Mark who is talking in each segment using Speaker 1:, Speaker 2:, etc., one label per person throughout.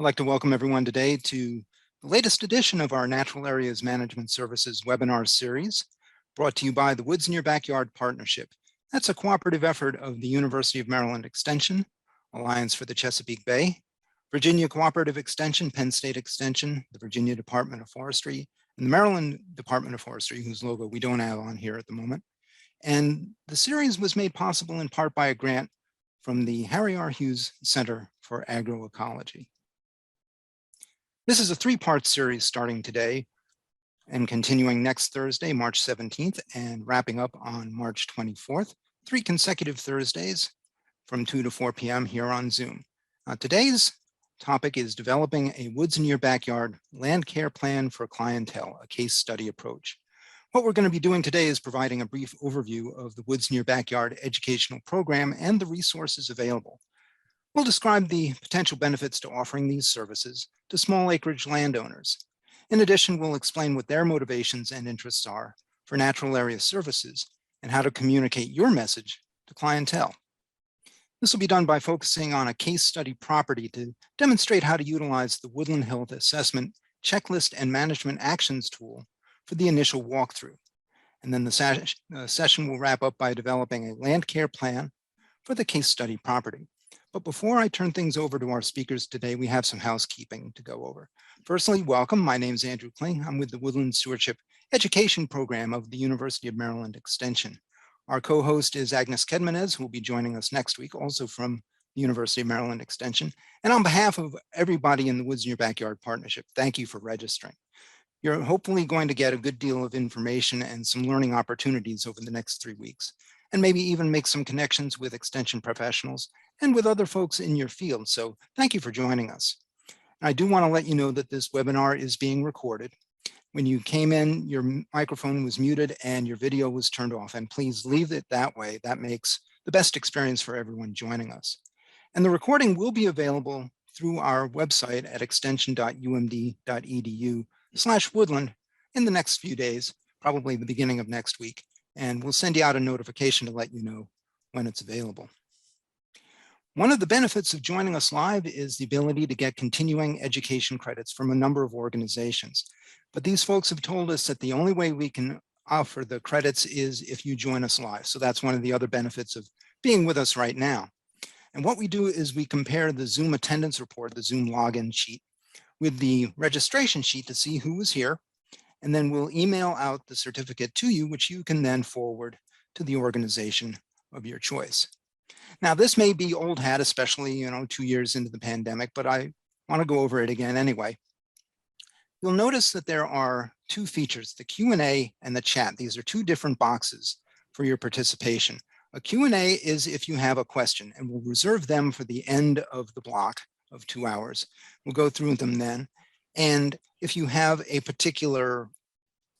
Speaker 1: I'd like to welcome everyone today to the latest edition of our Natural Areas Management Services webinar series, brought to you by the Woods in Your Backyard Partnership. That's a cooperative effort of the University of Maryland Extension, Alliance for the Chesapeake Bay, Virginia Cooperative Extension, Penn State Extension, the Virginia Department of Forestry, and the Maryland Department of Forestry, whose logo we don't have on here at the moment. And the series was made possible in part by a grant from the Harry R. Hughes Center for Agroecology. This is a three-part series starting today and continuing next Thursday, March 17th, and wrapping up on March 24th, 3 consecutive Thursdays from 2 to 4 p.m. here on Zoom. Today's topic is developing a woods in your backyard land care plan for clientele, a case study approach. What we're going to be doing today is providing a brief overview of the Woods in Your Backyard educational program and the resources available. We'll describe the potential benefits to offering these services to small acreage landowners. In addition, we'll explain what their motivations and interests are for natural area services and how to communicate your message to clientele. This will be done by focusing on a case study property to demonstrate how to utilize the Woodland Health Assessment Checklist and Management Actions tool for the initial walkthrough. And then the session will wrap up by developing a land care plan for the case study property. But before I turn things over to our speakers today, we have some housekeeping to go over. Firstly, welcome. My name is Andrew Kling. I'm with the Woodland Stewardship Education Program of the University of Maryland Extension. Our co-host is Agnes Kedmanez, who will be joining us next week, also from the University of Maryland Extension. And on behalf of everybody in the Woods in Your Backyard Partnership, thank you for registering. You're hopefully going to get a good deal of information and some learning opportunities over the next 3 weeks, and maybe even make some connections with extension professionals and with other folks in your field. So thank you for joining us. I do want to let you know that this webinar is being recorded. When you came in, your microphone was muted and your video was turned off, and please leave it that way. That makes the best experience for everyone joining us. And the recording will be available through our website at extension.umd.edu/woodland in the next few days, probably the beginning of next week. And we'll send you out a notification to let you know when it's available. One of the benefits of joining us live is the ability to get continuing education credits from a number of organizations. But these folks have told us that the only way we can offer the credits is if you join us live. So that's one of the other benefits of being with us right now. And what we do is we compare the Zoom attendance report, the Zoom login sheet, with the registration sheet to see who was here. And then we'll email out the certificate to you, which you can then forward to the organization of your choice. Now, this may be old hat, especially 2 years into the pandemic, but I want to go over it again anyway. You'll notice that there are 2 features, the Q&A and the chat. These are 2 different boxes for your participation. A Q&A is if you have a question, and we'll reserve them for the end of the block of 2 hours. We'll go through them then. And if you have a particular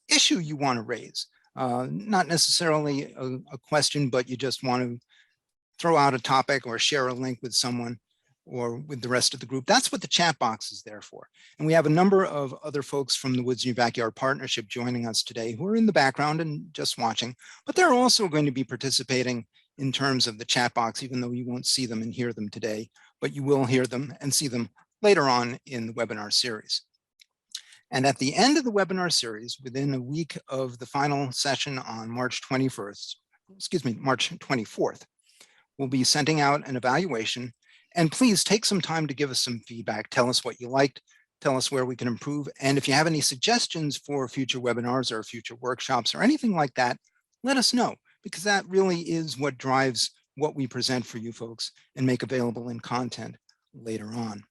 Speaker 1: issue you want to raise, not necessarily a question, but you just want to throw out a topic or share a link with someone or with the rest of the group, that's what the chat box is there for. And we have a number of other folks from the Woods in Your Backyard Partnership joining us today who are in the background and just watching, but they're also going to be participating in terms of the chat box, even though you won't see them and hear them today, but you will hear them and see them later on in the webinar series. And at the end of the webinar series, within a week of the final session on March 24th, we'll be sending out an evaluation. And please take some time to give us some feedback. Tell us what you liked, tell us where we can improve. And if you have any suggestions for future webinars or future workshops or anything like that, let us know, because that really is what drives what we present for you folks and make available in content later on.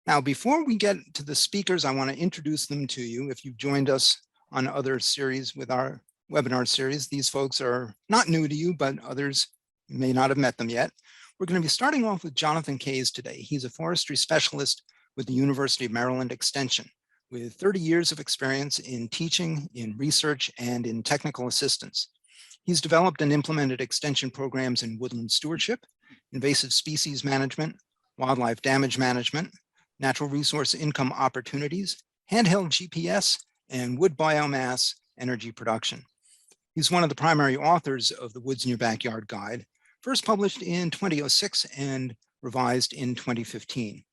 Speaker 1: Now, before we get to the speakers, I want to introduce them to you. If you've joined us on other series with our webinar series, these folks are not new to you, but others may not have met them yet. We're going to be starting off with Jonathan Kays today. He's a forestry specialist with the University of Maryland Extension, with 30 years of experience in teaching, in research, and in technical assistance. He's developed and implemented extension programs in woodland stewardship, invasive species management, wildlife damage management, natural resource income opportunities, handheld GPS, and wood biomass energy production. He's one of the primary authors of the Woods in Your Backyard Guide, first published in 2006 and revised in 2015.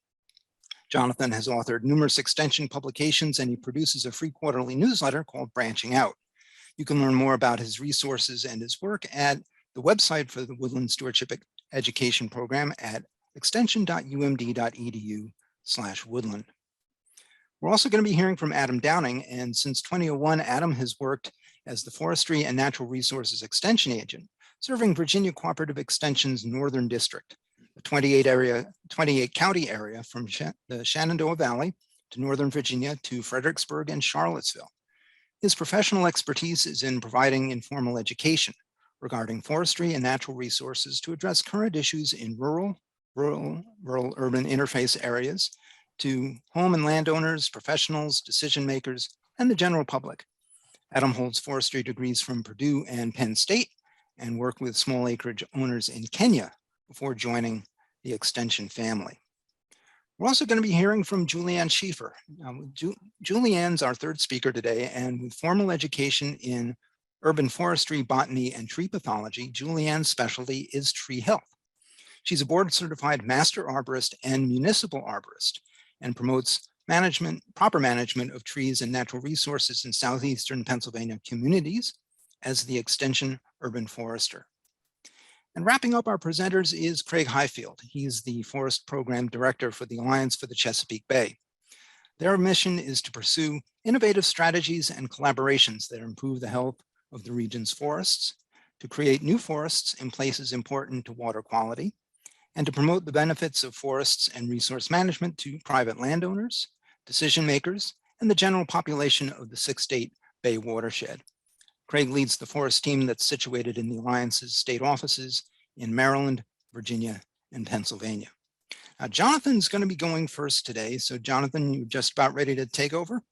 Speaker 1: Jonathan has authored numerous extension publications, and he produces a free quarterly newsletter called Branching Out. You can learn more about his resources and his work at the website for the Woodland Stewardship Education Program at extension.umd.edu/woodland. We're also going to be hearing from Adam Downing, and since 2001, Adam has worked as the Forestry and Natural Resources Extension Agent, serving Virginia Cooperative Extension's Northern District, a 28 county area from the Shenandoah Valley to Northern Virginia to Fredericksburg and Charlottesville. His professional expertise is in providing informal education regarding forestry and natural resources to address current issues in rural-urban interface areas to home and landowners, professionals, decision makers, and the general public. Adam holds forestry degrees from Purdue and Penn State and worked with small acreage owners in Kenya before joining the extension family. We're also going to be hearing from Julianne Schieffer. Julianne's our third speaker today, and with formal education in urban forestry, botany, and tree pathology, Julianne's specialty is tree health. She's a board-certified master arborist and municipal arborist and promotes proper management of trees and natural resources in southeastern Pennsylvania communities as the extension urban forester. And wrapping up our presenters is Craig Highfield. He's the Forest Program Director for the Alliance for the Chesapeake Bay. Their mission is to pursue innovative strategies and collaborations that improve the health of the region's forests, to create new forests in places important to water quality, and to promote the benefits of forests and resource management to private landowners, decision makers, and the general population of the six-state Bay watershed. Craig leads the forest team that's situated in the Alliance's state offices in Maryland, Virginia, and Pennsylvania. Now, Jonathan's going to be going first today. So Jonathan, you're just about ready to take over?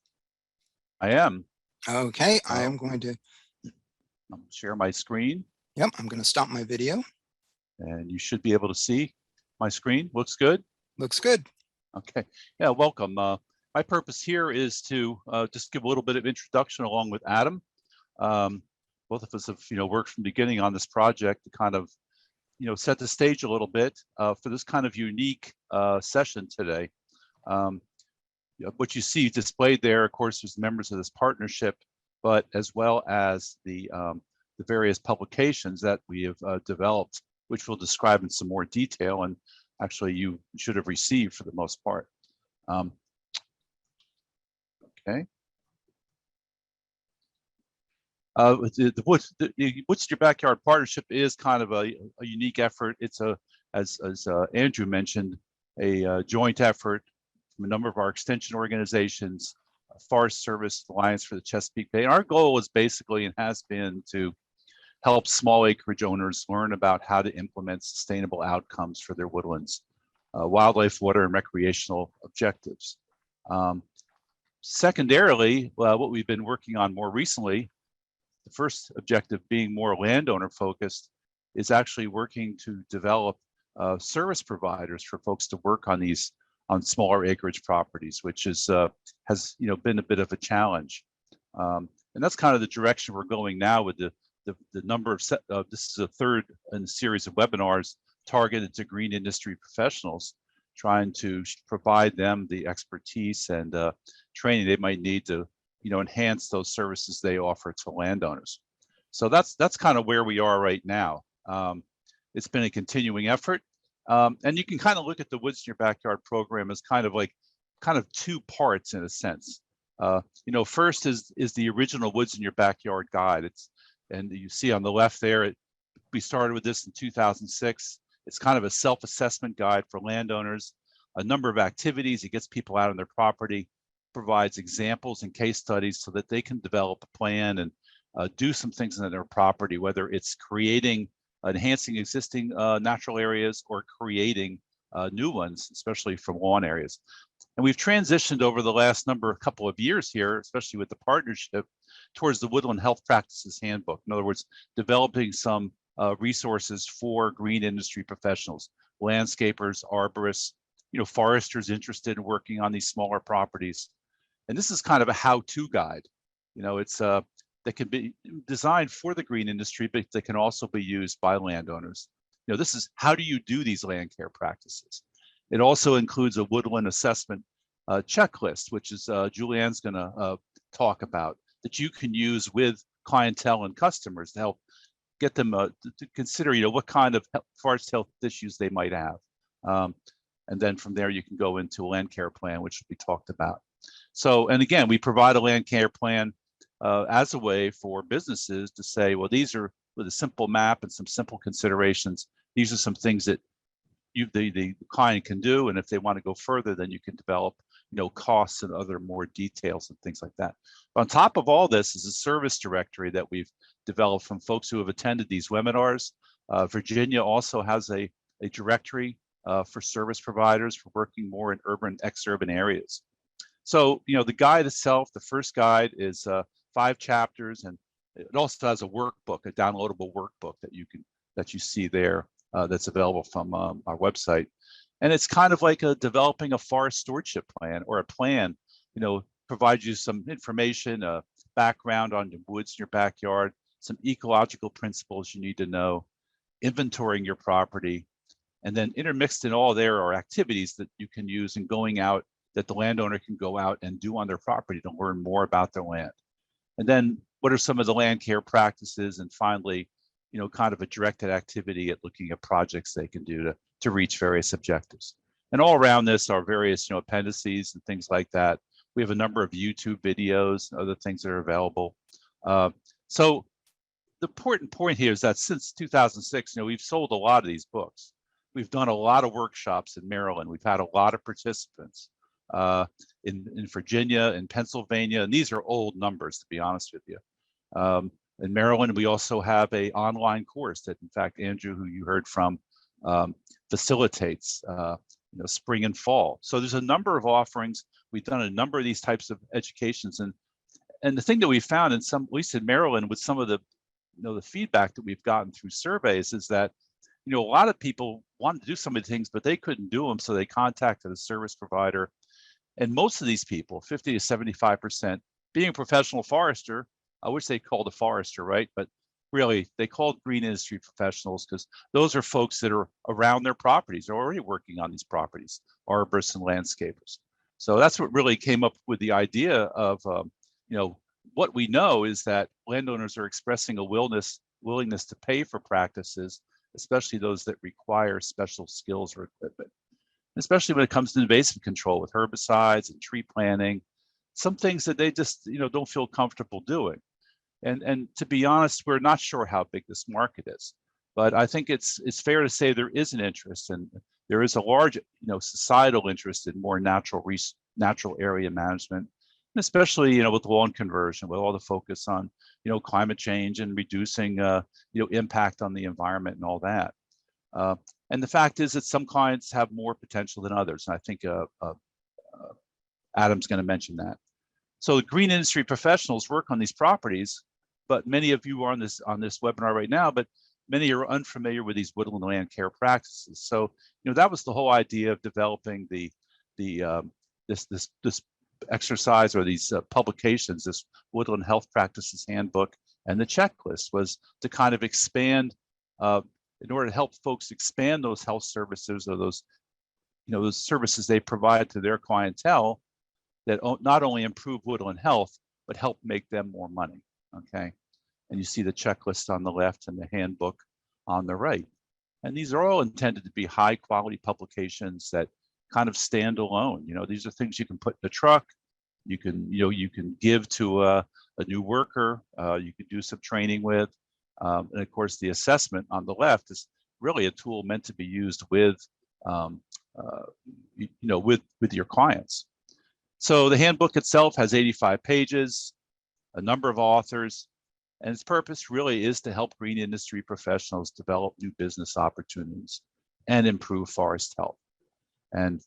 Speaker 2: I am.
Speaker 1: Okay, I am going to
Speaker 2: share my screen.
Speaker 1: Yep, I'm going to stop my video.
Speaker 2: And you should be able to see my screen. Looks good?
Speaker 1: Looks good.
Speaker 2: Okay, yeah, welcome. My purpose here is to just give a little bit of introduction along with Adam. Both of us have, worked from the beginning on this project to kind of, set the stage a little bit for this kind of unique session today. What you see displayed there, of course, is members of this partnership, but as well as the various publications that we have developed, which we'll describe in some more detail, and actually you should have received for the most part. Okay. The Woods in Your Backyard Partnership is kind of a unique effort. It's as Andrew mentioned, a joint effort from a number of our extension organizations, Forest Service, Alliance for the Chesapeake Bay. And our goal is basically, and has been, to help small acreage owners learn about how to implement sustainable outcomes for their woodlands, wildlife, water, and recreational objectives. Secondarily, what we've been working on more recently, the first objective being more landowner focused, is actually working to develop service providers for folks to work on smaller acreage properties, which is has been a bit of a challenge. And that's kind of the direction we're going now with the number of this is a third in a series of webinars targeted to green industry professionals, trying to provide them the expertise and training they might need to enhance those services they offer to landowners. So that's kind of where we are right now. It's been a continuing effort, and you can kind of look at the Woods in Your Backyard program as kind of two parts in a sense. First is the original Woods in Your Backyard guide. And you see on the left there, we started with this in 2006. It's kind of a self-assessment guide for landowners, a number of activities. It gets people out on their property, provides examples and case studies so that they can develop a plan and do some things on their property, whether it's enhancing existing natural areas or creating new ones, especially from lawn areas. And we've transitioned over the last couple of years here, especially with the partnership, towards the Woodland Health Practices Handbook. In other words, developing some resources for green industry professionals, landscapers, arborists, foresters interested in working on these smaller properties. And this is kind of a how-to guide. It's that can be designed for the green industry, but they can also be used by landowners. This is how do you do these land care practices? It also includes a woodland assessment checklist, which is Julianne's going to talk about, that you can use with clientele and customers to help get them to consider, what kind of forest health issues they might have. And then from there, you can go into a land care plan, which we talked about. So, and again, we provide a land care plan as a way for businesses to say, well, these are with a simple map and some simple considerations. These are some things that the client can do, and if they want to go further, then you can develop, costs and other more details and things like that. But on top of all this is a service directory that we've developed from folks who have attended these webinars. Virginia also has a directory for service providers for working more in urban, ex-urban areas. So, the guide itself, the first guide is 5 chapters, and it also has a workbook, a downloadable workbook that you see there that's available from our website. And it's kind of like developing a forest stewardship plan, or a plan, provides you some information, background on the woods in your backyard, some ecological principles you need to know, inventorying your property, and then intermixed in all there are activities that you can use in going out, that the landowner can go out and do on their property to learn more about their land. And then what are some of the land care practices? And finally, kind of a directed activity at looking at projects they can do to reach various objectives. And all around this are various, appendices and things like that. We have a number of YouTube videos and other things that are available. So the important point here is that since 2006, we've sold a lot of these books. We've done a lot of workshops in Maryland. We've had a lot of participants in Virginia, in Pennsylvania, and these are old numbers, to be honest with you. In Maryland, we also have an online course that, in fact, Andrew, who you heard from, facilitates, spring and fall. So there's a number of offerings. We've done a number of these types of educations, and the thing that we found in some, at least in Maryland, with some of the, the feedback that we've gotten through surveys, is that, a lot of people wanted to do some of the things, but they couldn't do them, so they contacted a service provider. And most of these people, 50 to 75%, being a professional forester, I wish they called a forester, right? But really, they called green industry professionals, because those are folks that are around their properties. They're already working on these properties, arborists and landscapers. So that's what really came up with the idea of, what we know is that landowners are expressing a willingness to pay for practices, especially those that require special skills or equipment, especially when it comes to invasive control with herbicides and tree planting, some things that they just, don't feel comfortable doing. And to be honest, we're not sure how big this market is, but I think it's fair to say there is an interest, and there is a large, societal interest in more natural area management, and especially, with lawn conversion, with all the focus on, climate change and reducing, impact on the environment and all that. And the fact is that some clients have more potential than others, and I think Adam's going to mention that. So the green industry professionals work on these properties, but many of you are on this webinar right now, but many are unfamiliar with these woodland land care practices. So, that was the whole idea of developing this exercise, or these publications, this Woodland Health Practices Handbook and the checklist, was to kind of expand, in order to help folks expand those health services, or those services they provide to their clientele, that not only improve woodland health, but help make them more money, okay? And you see the checklist on the left and the handbook on the right. And these are all intended to be high quality publications that kind of stand alone. These are things you can put in the truck, you can give to a new worker, you can do some training with. And of course, the assessment on the left is really a tool meant to be used with, with your clients. So the handbook itself has 85 pages, a number of authors, and its purpose really is to help green industry professionals develop new business opportunities and improve forest health. And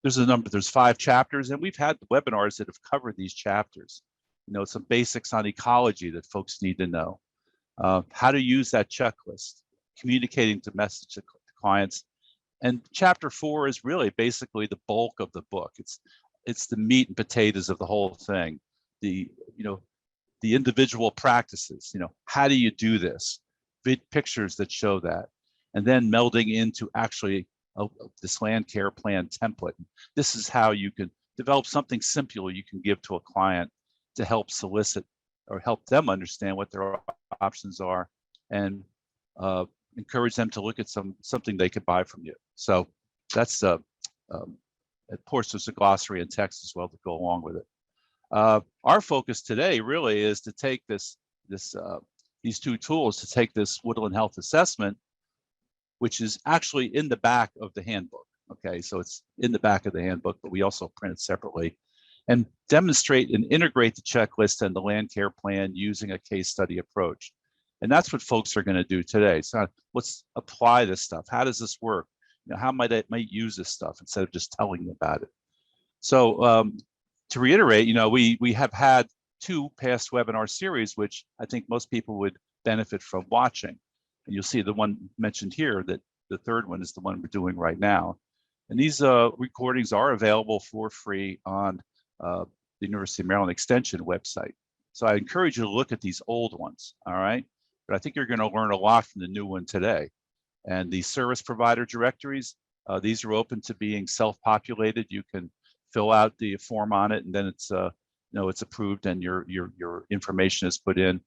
Speaker 2: there's 5 chapters, and we've had webinars that have covered these chapters. Some basics on ecology that folks need to know, how to use that checklist, communicating the message to clients. And chapter 4 is really basically the bulk of the book. It's the meat and potatoes of the whole thing. The individual practices, how do you do this? Pictures that show that, and then melding into actually this land care plan template. This is how you can develop something simple you can give to a client to help solicit or help them understand what their options are, and encourage them to look at something they could buy from you. So that's of course there's a glossary and text as well to go along with it. Our focus today really is to take these two tools, to take this woodland health assessment, which is actually in the back of the handbook. Okay, so it's in the back of the handbook, but we also print it separately, and demonstrate and integrate the checklist and the land care plan using a case study approach. And that's what folks are going to do today. So let's apply this stuff. How does this work? You know, how might I use this stuff instead of just telling them about it? So to reiterate, you know, we have had 2 past webinar series, which I think most people would benefit from watching. And you'll see the one mentioned here, that the third one is the one we're doing right now. And these recordings are available for free on the University of Maryland Extension website. So I encourage you to look at these old ones, all right? But I think you're going to learn a lot from the new one today. And the service provider directories, these are open to being self-populated. You can fill out the form on it, and then it's it's approved and your information is put in.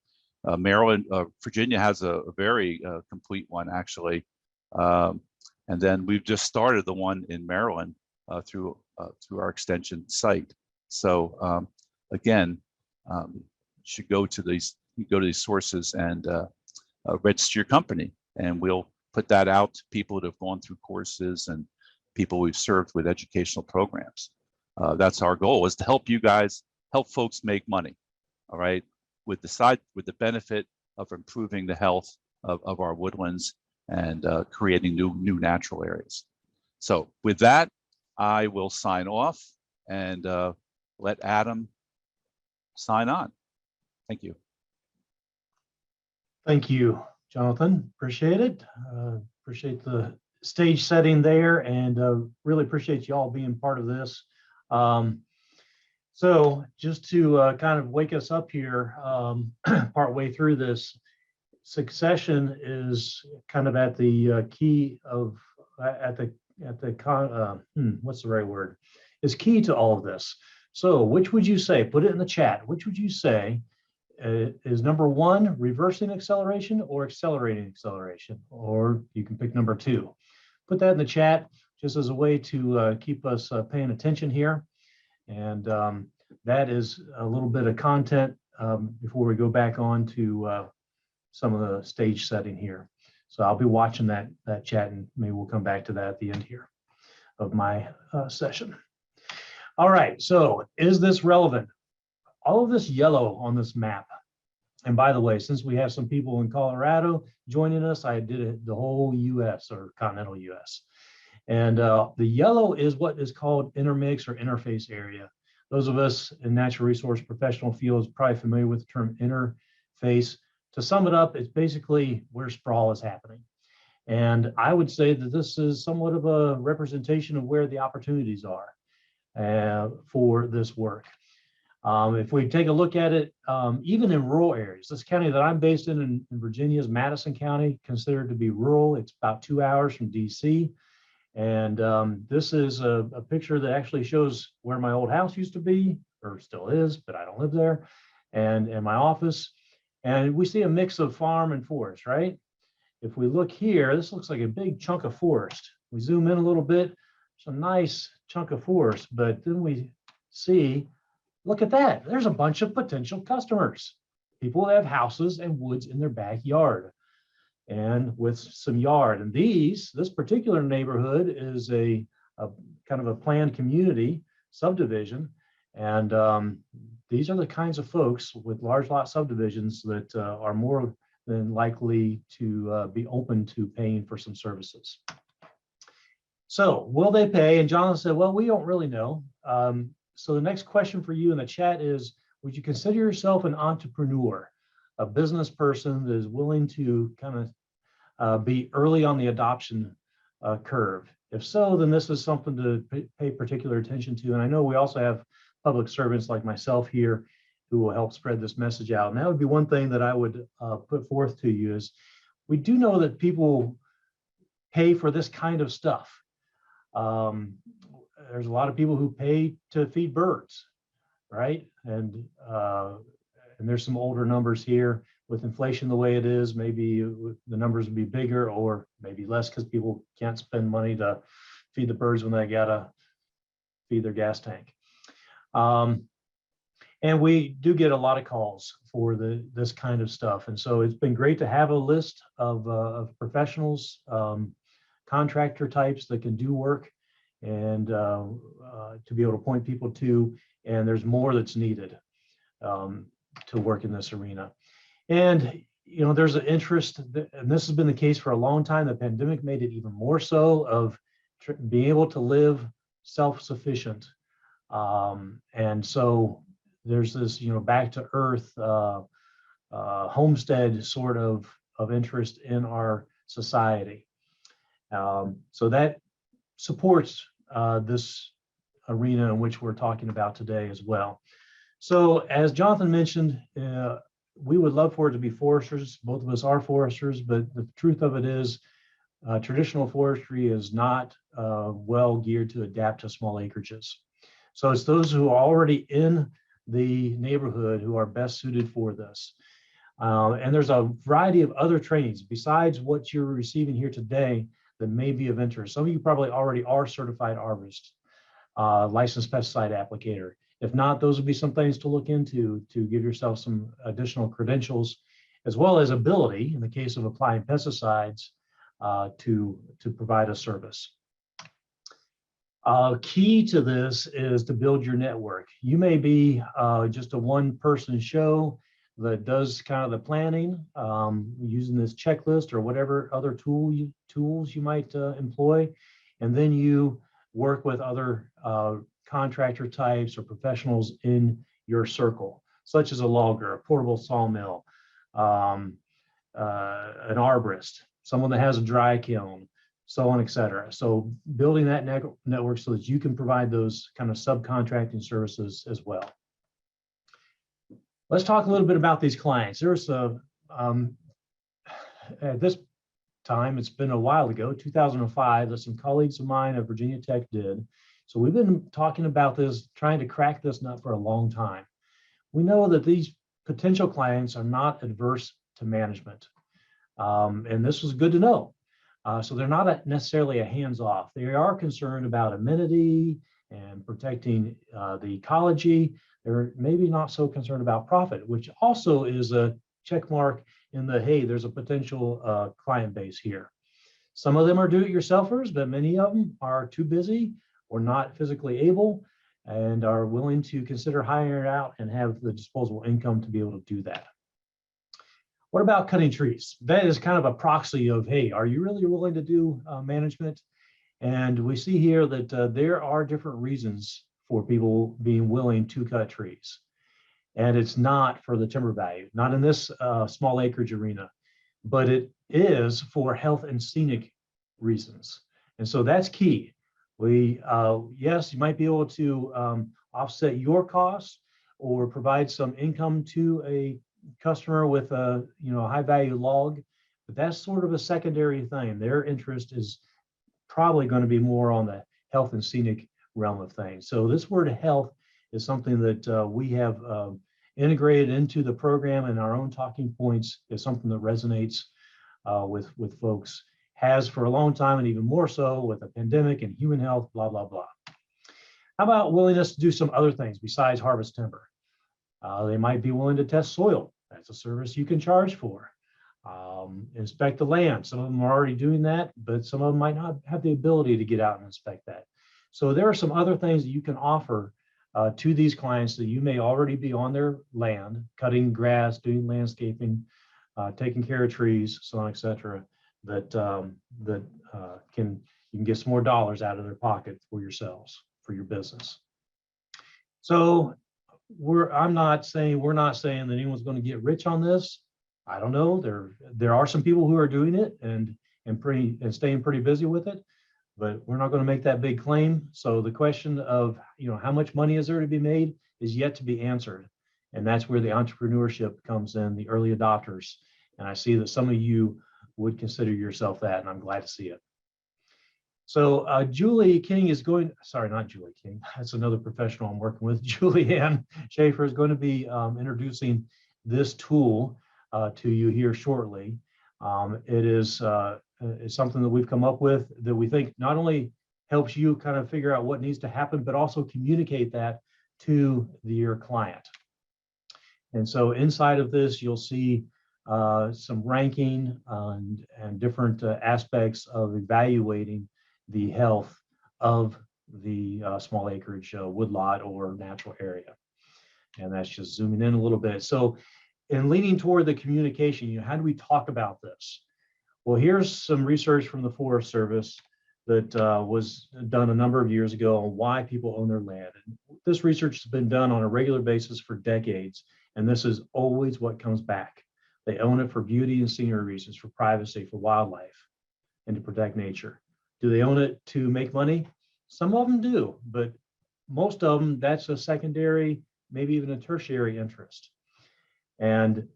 Speaker 2: Maryland, Virginia has a very complete one actually, and then we've just started the one in Maryland through our extension site. So again, you should go to these sources and register your company, and we'll put that out to people that have gone through courses and people we've served with educational programs. That's our goal, is to help you guys, help folks make money, all right, with the benefit of improving the health of our woodlands and creating new natural areas. So with that, I will sign off and let Adam sign on. Thank you.
Speaker 3: Thank you, Jonathan. Appreciate it. Appreciate the stage setting there, and really appreciate you all being part of this. So just to kind of wake us up here, part way through this, succession is kind of at the key of what's the right word? Is key to all of this. So which would you say? Put it in the chat. Which would you say is number 1, reversing acceleration or accelerating acceleration? Or you can pick number 2. Put that in the chat just as a way to keep us paying attention here. And that is a little bit of content before we go back on to some of the stage setting here. So I'll be watching that chat, and maybe we'll come back to that at the end here of my session. All right, so is this relevant? All of this yellow on this map, and by the way, since we have some people in Colorado joining us, I did it the whole US, or continental US. And the yellow is what is called intermix or interface area. Those of us in natural resource professional fields probably familiar with the term interface. To sum it up, it's basically where sprawl is happening. And I would say that this is somewhat of a representation of where the opportunities are for this work. If we take a look at it, even in rural areas, this county that I'm based in Virginia is Madison County, considered to be rural. It's about 2 hours from DC. And this is a picture that actually shows where my old house used to be, or still is, but I don't live there, and my office. And we see a mix of farm and forest, right? If we look here, this looks like a big chunk of forest. We zoom in a little bit, it's a nice chunk of forest, but then we see, look at that, there's a bunch of potential customers. People that have houses and woods in their backyard and with some yard. And this particular neighborhood is a kind of a planned community subdivision. And these are the kinds of folks with large lot subdivisions that are more than likely to be open to paying for some services. So will they pay? And John said, well, we don't really know. So the next question for you in the chat is, would you consider yourself an entrepreneur, a business person that is willing to kind of be early on the adoption curve? If so, then this is something to pay particular attention to. And I know we also have public servants like myself here who will help spread this message out. And that would be one thing that I would put forth to you is, we do know that people pay for this kind of stuff. There's a lot of people who pay to feed birds, right? And there's some older numbers here. With inflation the way it is, maybe the numbers would be bigger or maybe less because people can't spend money to feed the birds when they gotta feed their gas tank. And we do get a lot of calls for this kind of stuff. And so it's been great to have a list of professionals, contractor types that can do work and to be able to point people to, and there's more that's needed to work in this arena. And, you know, there's an interest, and this has been the case for a long time. The pandemic made it even more so of being able to live self-sufficient. And so there's this, you know, back to earth homestead sort of interest in our society. So that supports this arena in which we're talking about today as well. So as Jonathan mentioned, we would love for it to be foresters. Both of us are foresters, but the truth of it is traditional forestry is not well geared to adapt to small acreages. So it's those who are already in the neighborhood who are best suited for this. And there's a variety of other trainings besides what you're receiving here today that may be of interest. Some of you probably already are certified arborists, licensed pesticide applicator. If not, those would be some things to look into to give yourself some additional credentials, as well as ability, in the case of applying pesticides, to provide a service. Key to this is to build your network. You may be just a one-person show that does kind of the planning using this checklist or whatever other tools you might employ, and then you work with other contractor types or professionals in your circle, such as a logger, a portable sawmill, an arborist, someone that has a dry kiln, so on, et cetera. So building that network so that you can provide those kind of subcontracting services as well. Let's talk a little bit about these clients. There's at this time, it's been a while ago, 2005, that some colleagues of mine at Virginia Tech did. So we've been talking about this, trying to crack this nut for a long time. We know that these potential clients are not adverse to management. And this was good to know. So they're not necessarily a hands-off. They are concerned about amenity and protecting the ecology. They're maybe not so concerned about profit, which also is a check mark in the, hey, there's a potential client base here. Some of them are do-it-yourselfers, but many of them are too busy or not physically able and are willing to consider hiring out and have the disposable income to be able to do that. What about cutting trees? That is kind of a proxy of, hey, are you really willing to do management? And we see here that there are different reasons for people being willing to cut trees. And it's not for the timber value, not in this small acreage arena, but it is for health and scenic reasons. And so that's key. Yes, you might be able to offset your costs or provide some income to a customer with a high value log, but that's sort of a secondary thing. Their interest is probably going to be more on the health and scenic realm of things. So this word health is something that we have integrated into the program, and our own talking points is something that resonates with folks, has for a long time, and even more so with a pandemic and human health, blah, blah, blah. How about willingness to do some other things besides harvest timber? They might be willing to test soil. That's a service you can charge for. Inspect the land. Some of them are already doing that, but some of them might not have the ability to get out and inspect that. So there are some other things that you can offer to these clients that you may already be on their land, cutting grass, doing landscaping, taking care of trees, so on, et cetera, that you can get some more dollars out of their pocket for yourselves, for your business. So we're not saying that anyone's going to get rich on this. I don't know. There are some people who are doing it and staying pretty busy with it, but we're not going to make that big claim. So the question of how much money is there to be made is yet to be answered, and that's where the entrepreneurship comes in, the early adopters. And I see that some of you would consider yourself that, and I'm glad to see it. So Julie King is going, sorry, not Julie King, that's another professional I'm working with. Julianne Schieffer is going to be introducing this tool to you here shortly. It is it's something that we've come up with that we think not only helps you kind of figure out what needs to happen, but also communicate that to your client. And so inside of this, you'll see some ranking and different aspects of evaluating the health of the small acreage woodlot or natural area. And that's just zooming in a little bit. So in leaning toward the communication, how do we talk about this? Well, here's some research from the Forest Service that was done a number of years ago on why people own their land. And this research has been done on a regular basis for decades, and this is always what comes back. They own it for beauty and scenery reasons, for privacy, for wildlife, and to protect nature. Do they own it to make money? Some of them do, but most of them, that's a secondary, maybe even a tertiary interest. And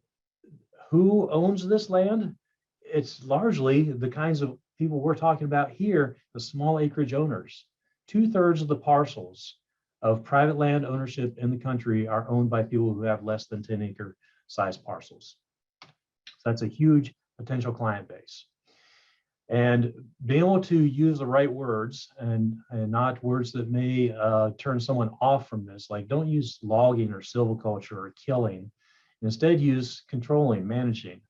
Speaker 3: who owns this land? It's largely the kinds of people we're talking about here, the small acreage owners. 2/3 of the parcels of private land ownership in the country are owned by people who have less than 10-acre size parcels. So that's a huge potential client base. And being able to use the right words and not words that may turn someone off from this, like don't use logging or silviculture or killing. Instead, use controlling, managing,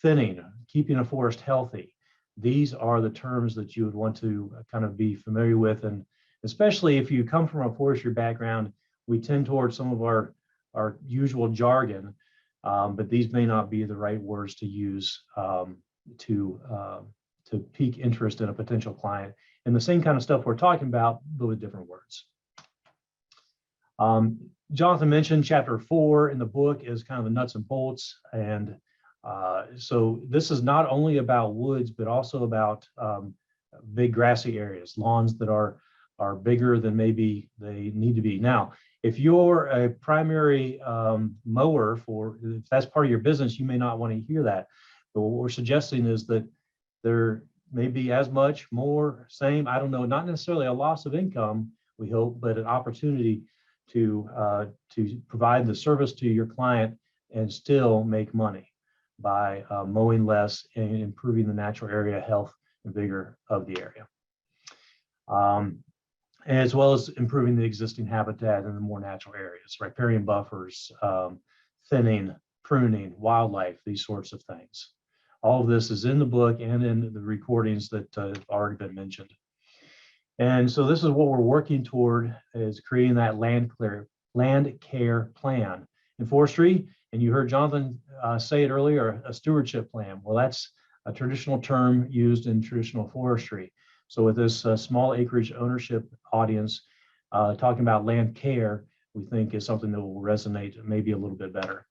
Speaker 3: thinning, keeping a forest healthy. These are the terms that you would want to kind of be familiar with. And especially if you come from a forestry background, we tend towards some of our usual jargon, but these may not be the right words to use to pique interest in a potential client. And the same kind of stuff we're talking about, but with different words. Jonathan mentioned chapter 4 in the book is kind of the nuts and bolts. And so this is not only about woods, but also about big grassy areas, lawns that are bigger than maybe they need to be. Now, if you're a primary mower, if that's part of your business, you may not want to hear that. But what we're suggesting is that there may be as much, more, same, I don't know, not necessarily a loss of income, we hope, but an opportunity to provide the service to your client and still make money by mowing less and improving the natural area health and vigor of the area. As well as improving the existing habitat in the more natural areas, riparian buffers, thinning, pruning, wildlife, these sorts of things. All of this is in the book and in the recordings that have already been mentioned. And so this is what we're working toward, is creating that land care plan. In forestry, and you heard Jonathan say it earlier, a stewardship plan. Well, that's a traditional term used in traditional forestry. So with this small acreage ownership audience, talking about land care, we think is something that will resonate maybe a little bit better.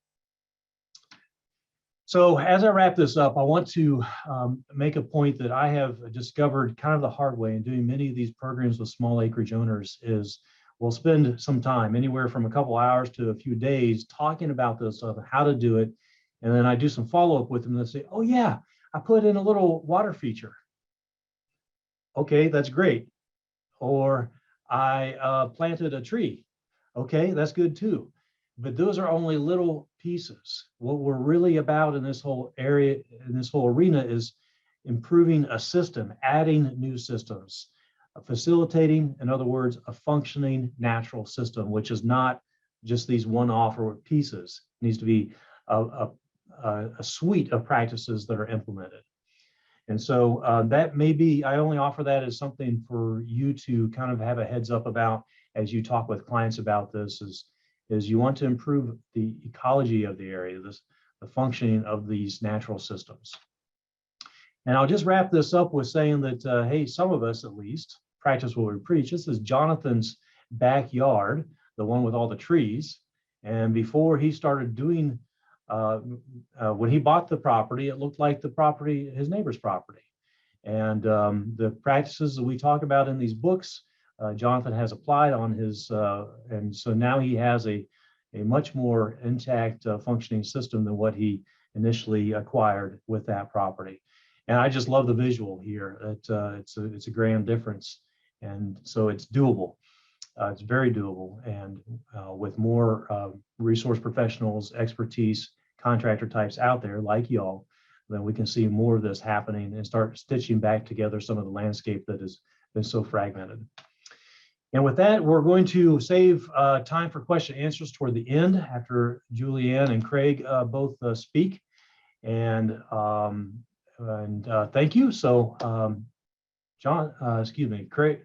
Speaker 3: So as I wrap this up, I want to make a point that I have discovered kind of the hard way in doing many of these programs with small acreage owners is we'll spend some time, anywhere from a couple hours to a few days, talking about this stuff, how to do it. And then I do some follow-up with them and they say, oh yeah, I put in a little water feature. Okay, that's great. Or I planted a tree. Okay, that's good too. But those are only little pieces. What we're really about in this whole area, in this whole arena, is improving a system, adding new systems, facilitating, in other words, a functioning natural system, which is not just these one-off or pieces. It needs to be a suite of practices that are implemented. And so that may be, I only offer that as something for you to kind of have a heads up about as you talk with clients about this, is you want to improve the ecology of the area, the functioning of these natural systems. And I'll just wrap this up with saying that, hey, some of us at least practice what we preach. This is Jonathan's backyard, the one with all the trees. And before he started doing, when he bought the property, it looked like the property, his neighbor's property. And the practices that we talk about in these books, Jonathan has applied on his, and so now he has a much more intact functioning system than what he initially acquired with that property. And I just love the visual here. It's a grand difference. And so it's doable. It's very doable. And with more resource professionals, expertise, contractor types out there like y'all, then we can see more of this happening and start stitching back together some of the landscape that has been so fragmented. And with that, we're going to save time for question and answers toward the end after Julianne and Craig both speak. And thank you. So Craig,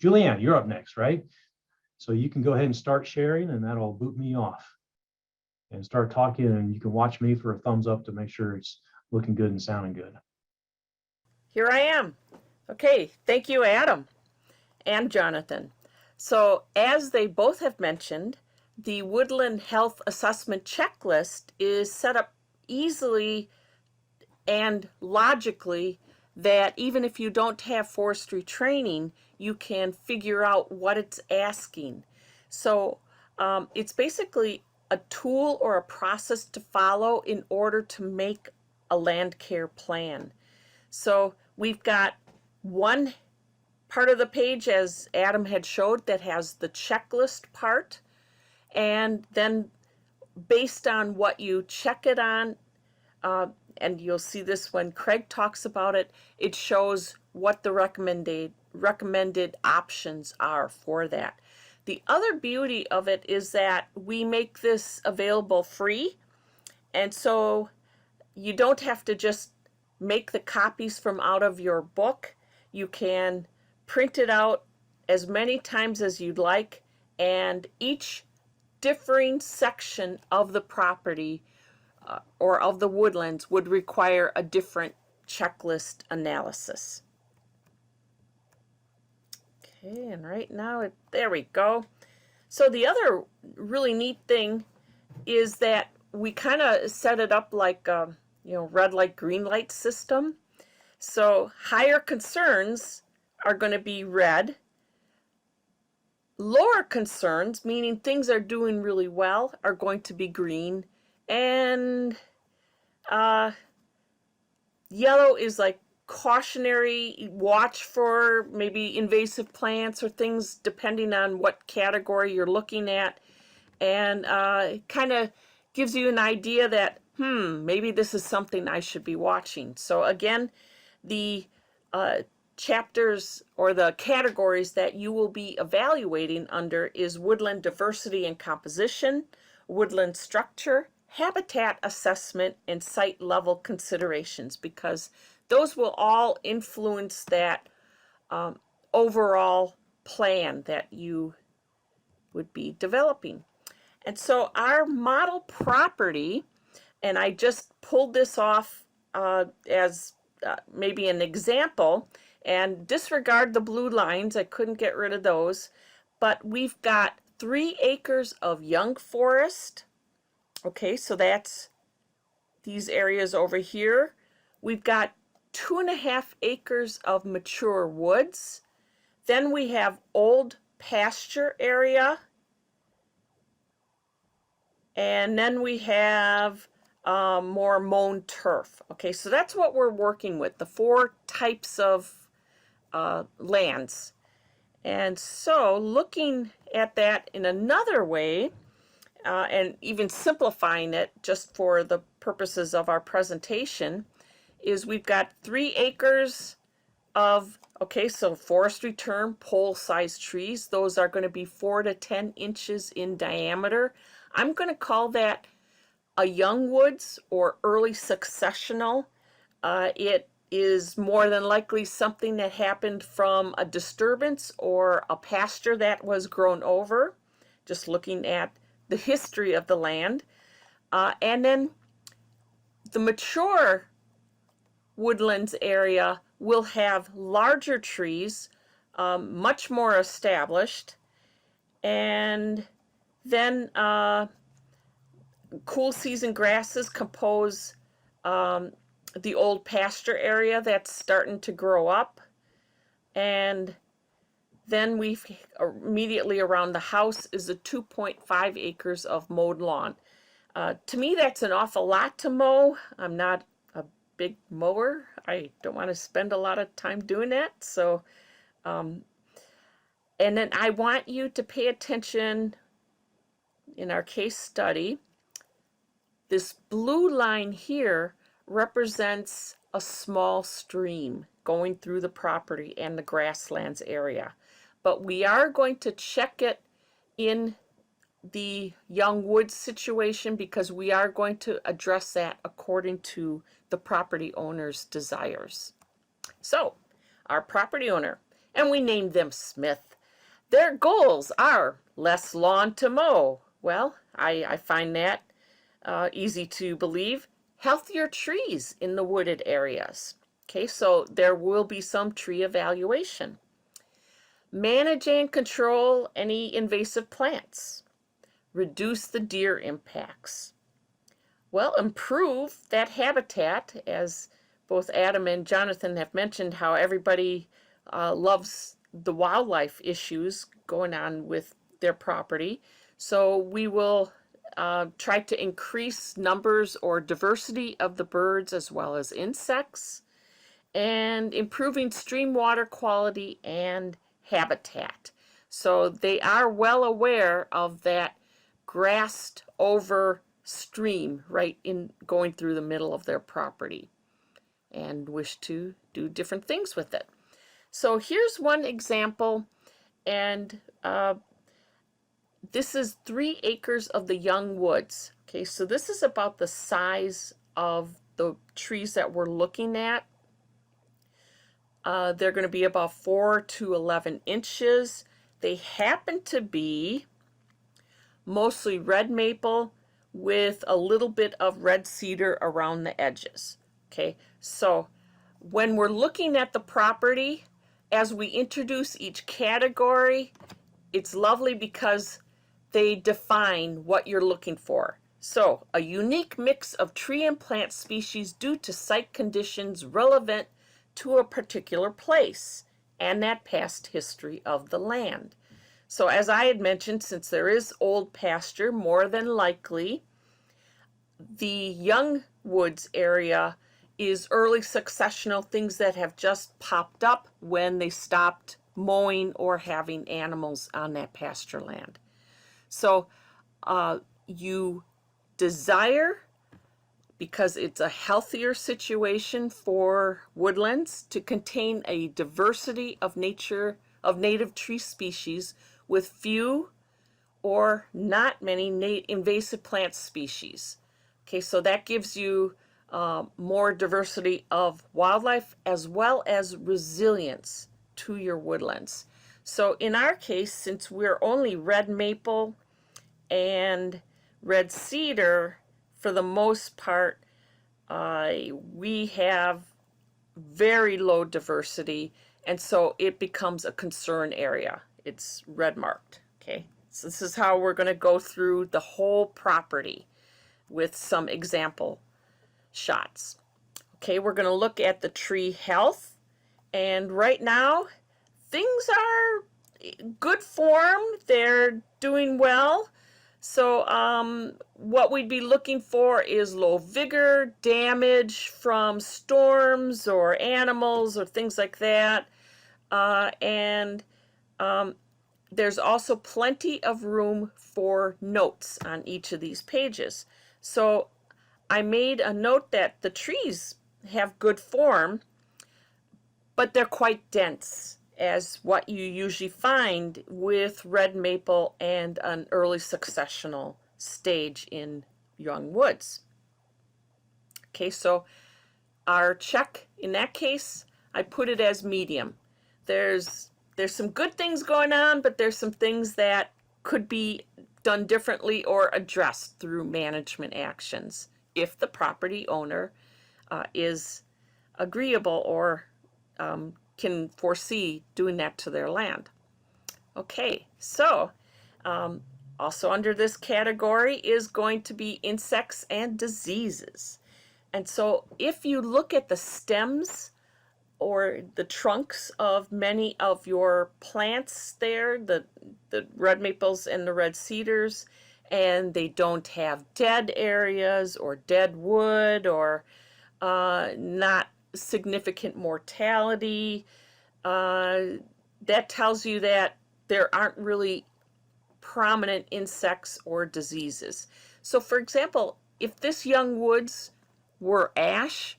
Speaker 3: Julianne, you're up next, right? So you can go ahead and start sharing, and that'll boot me off and start talking, and you can watch me for a thumbs up to make sure it's looking good and sounding good.
Speaker 4: Here I am. Okay, thank you, Adam and Jonathan. So as they both have mentioned, the Woodland Health Assessment Checklist is set up easily and logically that even if you don't have forestry training, you can figure out what it's asking. So it's basically a tool or a process to follow in order to make a land care plan. So we've got one part of the page, as Adam had showed, that has the checklist part. And then based on what you check it on, and you'll see this when Craig talks about it, it shows what the recommended options are for that. The other beauty of it is that we make this available free. And so you don't have to just make the copies from out of your book. You can print it out as many times as you'd like, and each differing section of the property or of the woodlands would require a different checklist analysis. Okay, and right now, there we go. So the other really neat thing is that we kind of set it up like red light, green light system. So higher concerns are going to be red. Lower concerns, meaning things are doing really well, are going to be green. And yellow is like cautionary, watch for maybe invasive plants or things depending on what category you're looking at. And kind of gives you an idea that, maybe this is something I should be watching. So again, the chapters or the categories that you will be evaluating under is woodland diversity and composition, woodland structure, habitat assessment, and site level considerations, because those will all influence that overall plan that you would be developing. And so our model property, and I just pulled this off as maybe an example, and disregard the blue lines, I couldn't get rid of those, but we've got 3 acres of young forest. Okay, so that's these areas over here. We've got 2.5 acres of mature woods. Then we have old pasture area. And then we have more mown turf. Okay, so that's what we're working with, the 4 types of lands. And so looking at that in another way, and even simplifying it just for the purposes of our presentation, is we've got 3 acres of, okay, so forestry term, pole-sized trees. Those are going to be 4 to 10 inches in diameter. I'm going to call that a young woods or early successional. It is more than likely something that happened from a disturbance or a pasture that was grown over, just looking at the history of the land. And then the mature woodlands area will have larger trees, much more established, and then cool season grasses compose the old pasture area that's starting to grow up. And then we've immediately around the house is a 2.5 acres of mowed lawn. To me, that's an awful lot to mow. I'm not a big mower. I don't want to spend a lot of time doing that. So, and then I want you to pay attention in our case study. This blue line here represents a small stream going through the property and the grasslands area. But we are going to check it in the young woods situation because we are going to address that according to the property owner's desires. So, our property owner, and we named them Smith, their goals are less lawn to mow. Well, I find that easy to believe. Healthier trees in the wooded areas. Okay, so there will be some tree evaluation. Manage and control any invasive plants. Reduce the deer impacts. Well, improve that habitat, as both Adam and Jonathan have mentioned, how everybody loves the wildlife issues going on with their property. So we will try to increase numbers or diversity of the birds as well as insects, and improving stream water quality and habitat. So they are well aware of that grassed over stream right in going through the middle of their property and wish to do different things with it. So here's one example, and this is 3 acres of the young woods. Okay, so this is about the size of the trees that we're looking at. They're going to be about 4 to 11 inches. They happen to be mostly red maple with a little bit of red cedar around the edges. Okay, so when we're looking at the property, as we introduce each category, it's lovely because they define what you're looking for. So, a unique mix of tree and plant species due to site conditions relevant to a particular place and that past history of the land. So as I had mentioned, since there is old pasture, more than likely the young woods area is early successional, things that have just popped up when they stopped mowing or having animals on that pasture land. So you desire, because it's a healthier situation for woodlands, to contain a diversity of native tree species with few or not many invasive plant species. Okay, so that gives you more diversity of wildlife as well as resilience to your woodlands. So in our case, since we're only red maple and red cedar, for the most part, we have very low diversity, and so it becomes a concern area. It's red marked, okay? So this is how we're going to go through the whole property with some example shots. Okay, we're going to look at the tree health, and right now things are good form. They're doing well. So what we'd be looking for is low vigor, damage from storms or animals or things like that. And there's also plenty of room for notes on each of these pages. So I made a note that the trees have good form, but they're quite dense, as what you usually find with red maple and an early successional stage in young woods. Okay, so our check in that case, I put it as medium. There's some good things going on, but there's some things that could be done differently or addressed through management actions if the property owner is agreeable or can foresee doing that to their land. Okay, so also under this category is going to be insects and diseases. And so if you look at the stems or the trunks of many of your plants there, the red maples and the red cedars, and they don't have dead areas or dead wood or not significant mortality. That tells you that there aren't really prominent insects or diseases. So for example, if this young woods were ash,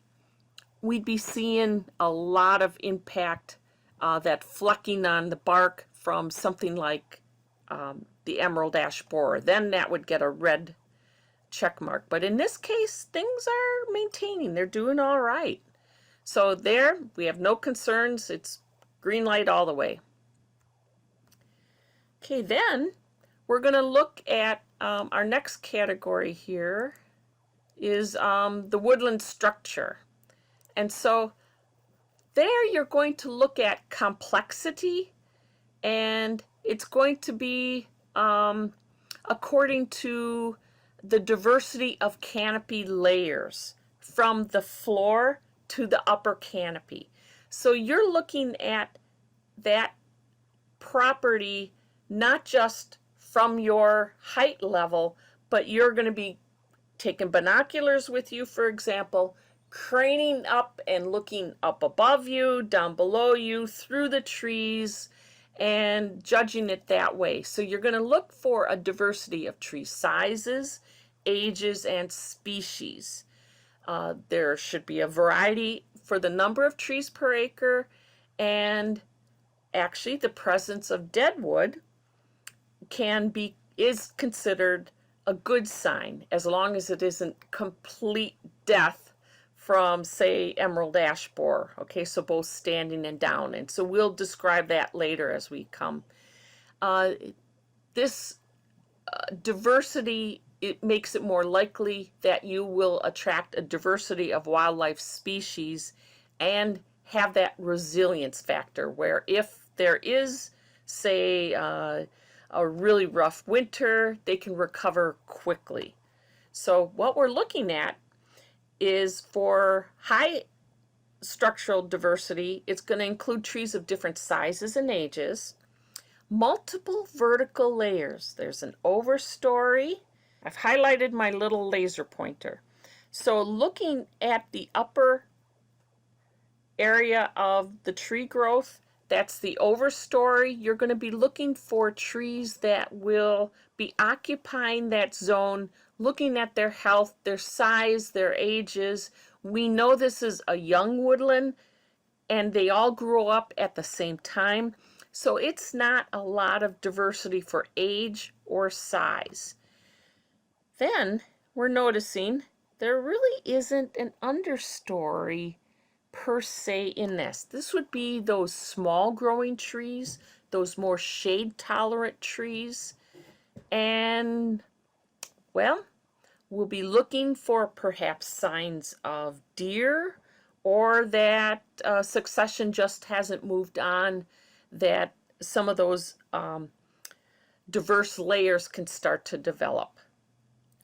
Speaker 4: we'd be seeing a lot of impact, that flecking on the bark from something like the emerald ash borer. Then that would get a red check mark. But in this case, things are maintaining. They're doing all right. So there, we have no concerns. It's green light all the way. Okay, then we're going to look at our next category here is the woodland structure. And so there you're going to look at complexity, and it's going to be according to the diversity of canopy layers from the floor to the upper canopy. So you're looking at that property not just from your height level, but you're going to be taking binoculars with you, for example, craning up and looking up above you, down below you, through the trees, and judging it that way. So you're going to look for a diversity of tree sizes, ages, and species. There should be a variety for the number of trees per acre, and actually the presence of deadwood is considered a good sign, as long as it isn't complete death from, say, emerald ash borer. Okay, so both standing and down. And so we'll describe that later as we come. This diversity, it makes it more likely that you will attract a diversity of wildlife species and have that resilience factor, where if there is, say, a really rough winter, they can recover quickly. So what we're looking at is for high structural diversity, it's going to include trees of different sizes and ages, multiple vertical layers. There's an overstory. I've highlighted my little laser pointer. So looking at the upper area of the tree growth, that's the overstory. You're going to be looking for trees that will be occupying that zone, looking at their health, their size, their ages. We know this is a young woodland, and they all grew up at the same time. So it's not a lot of diversity for age or size. Then we're noticing there really isn't an understory per se in this. This would be those small growing trees, those more shade tolerant trees. And well, we'll be looking for perhaps signs of deer, or that succession just hasn't moved on, that some of those diverse layers can start to develop.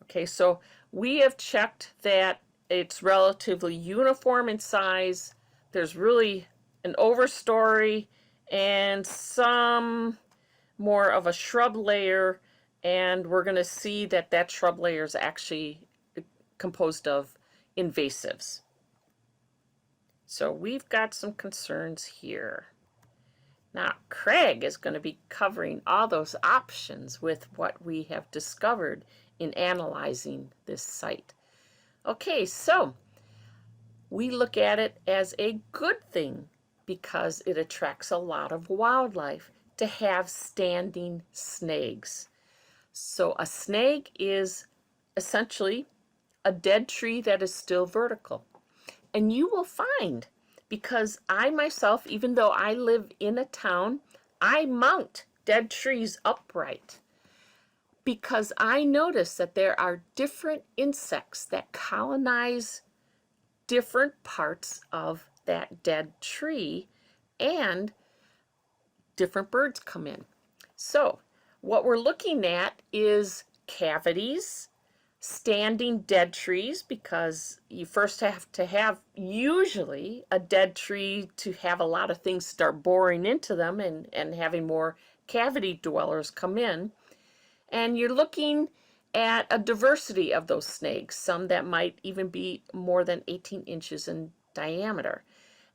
Speaker 4: Okay, so we have checked that it's relatively uniform in size. There's really an overstory and some more of a shrub layer, and we're going to see that that shrub layer is actually composed of invasives. So we've got some concerns here. Now, Craig is going to be covering all those options with what we have discovered in analyzing this site. Okay, so we look at it as a good thing because it attracts a lot of wildlife to have standing snags. So a snag is essentially a dead tree that is still vertical. And you will find, because I myself, even though I live in a town, I mount dead trees upright, because I notice that there are different insects that colonize different parts of that dead tree, and different birds come in. So what we're looking at is cavities, standing dead trees, because you first have to have usually a dead tree to have a lot of things start boring into them and having more cavity dwellers come in. And you're looking at a diversity of those snags, some that might even be more than 18 inches in diameter.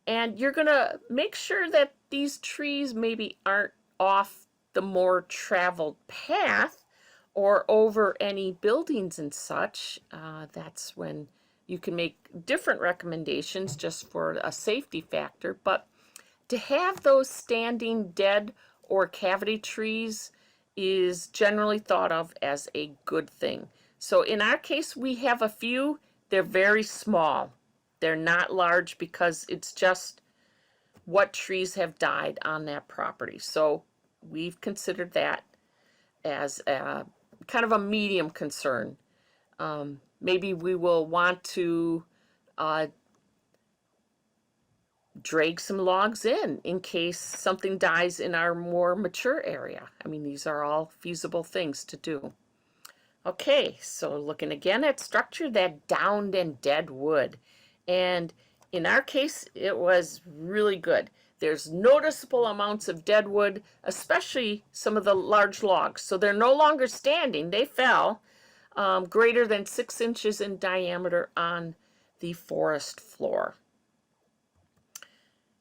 Speaker 4: And you're going to make sure that these trees maybe aren't off the more traveled path or over any buildings and such. That's when you can make different recommendations just for a safety factor. But to have those standing dead or cavity trees is generally thought of as a good thing. So in our case, we have a few. They're very small. They're not large because it's just what trees have died on that property. So we've considered that as a, kind of a medium concern. Maybe we will want to drag some logs in case something dies in our more mature area. I mean, these are all feasible things to do. Okay, so looking again at structure, that downed and dead wood. And in our case, it was really good. There's noticeable amounts of dead wood, especially some of the large logs. So they're no longer standing. They fell greater than 6 inches in diameter on the forest floor.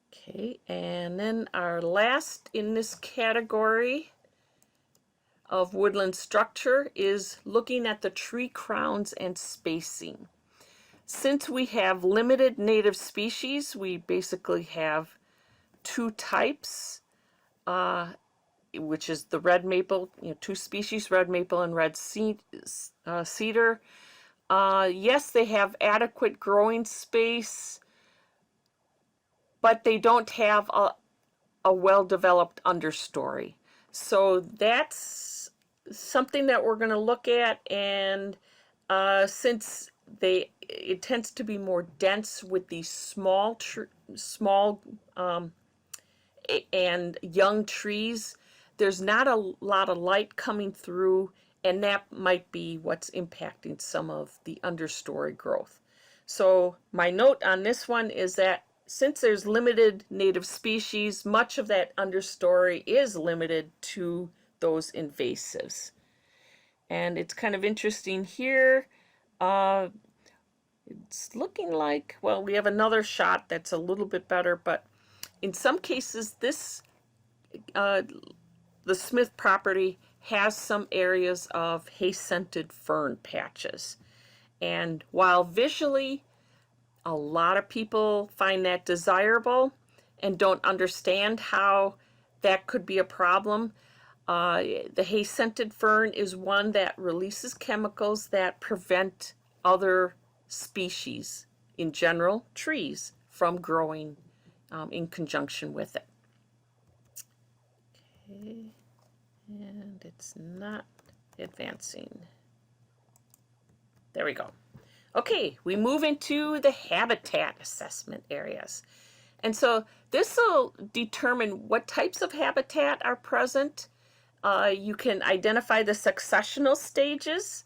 Speaker 4: Okay, and then our last in this category of woodland structure is looking at the tree crowns and spacing. Since we have limited native species, we basically have 2 types, which is the red maple, 2 species, red maple and red cedar. Yes, they have adequate growing space, but they don't have a well-developed understory. So that's something that we're going to look at, and since it tends to be more dense with these small and young trees, there's not a lot of light coming through, and that might be what's impacting some of the understory growth. So my note on this one is that since there's limited native species, much of that understory is limited to those invasives. And it's kind of interesting here. It's looking like, well, we have another shot that's a little bit better, but in some cases, this the Smith property has some areas of hay-scented fern patches. And while visually a lot of people find that desirable and don't understand how that could be a problem, the hay-scented fern is one that releases chemicals that prevent other species, in general trees, from growing in conjunction with it. Okay, and it's not advancing. There we go. Okay, we move into the habitat assessment areas. And so this will determine what types of habitat are present. You can identify the successional stages,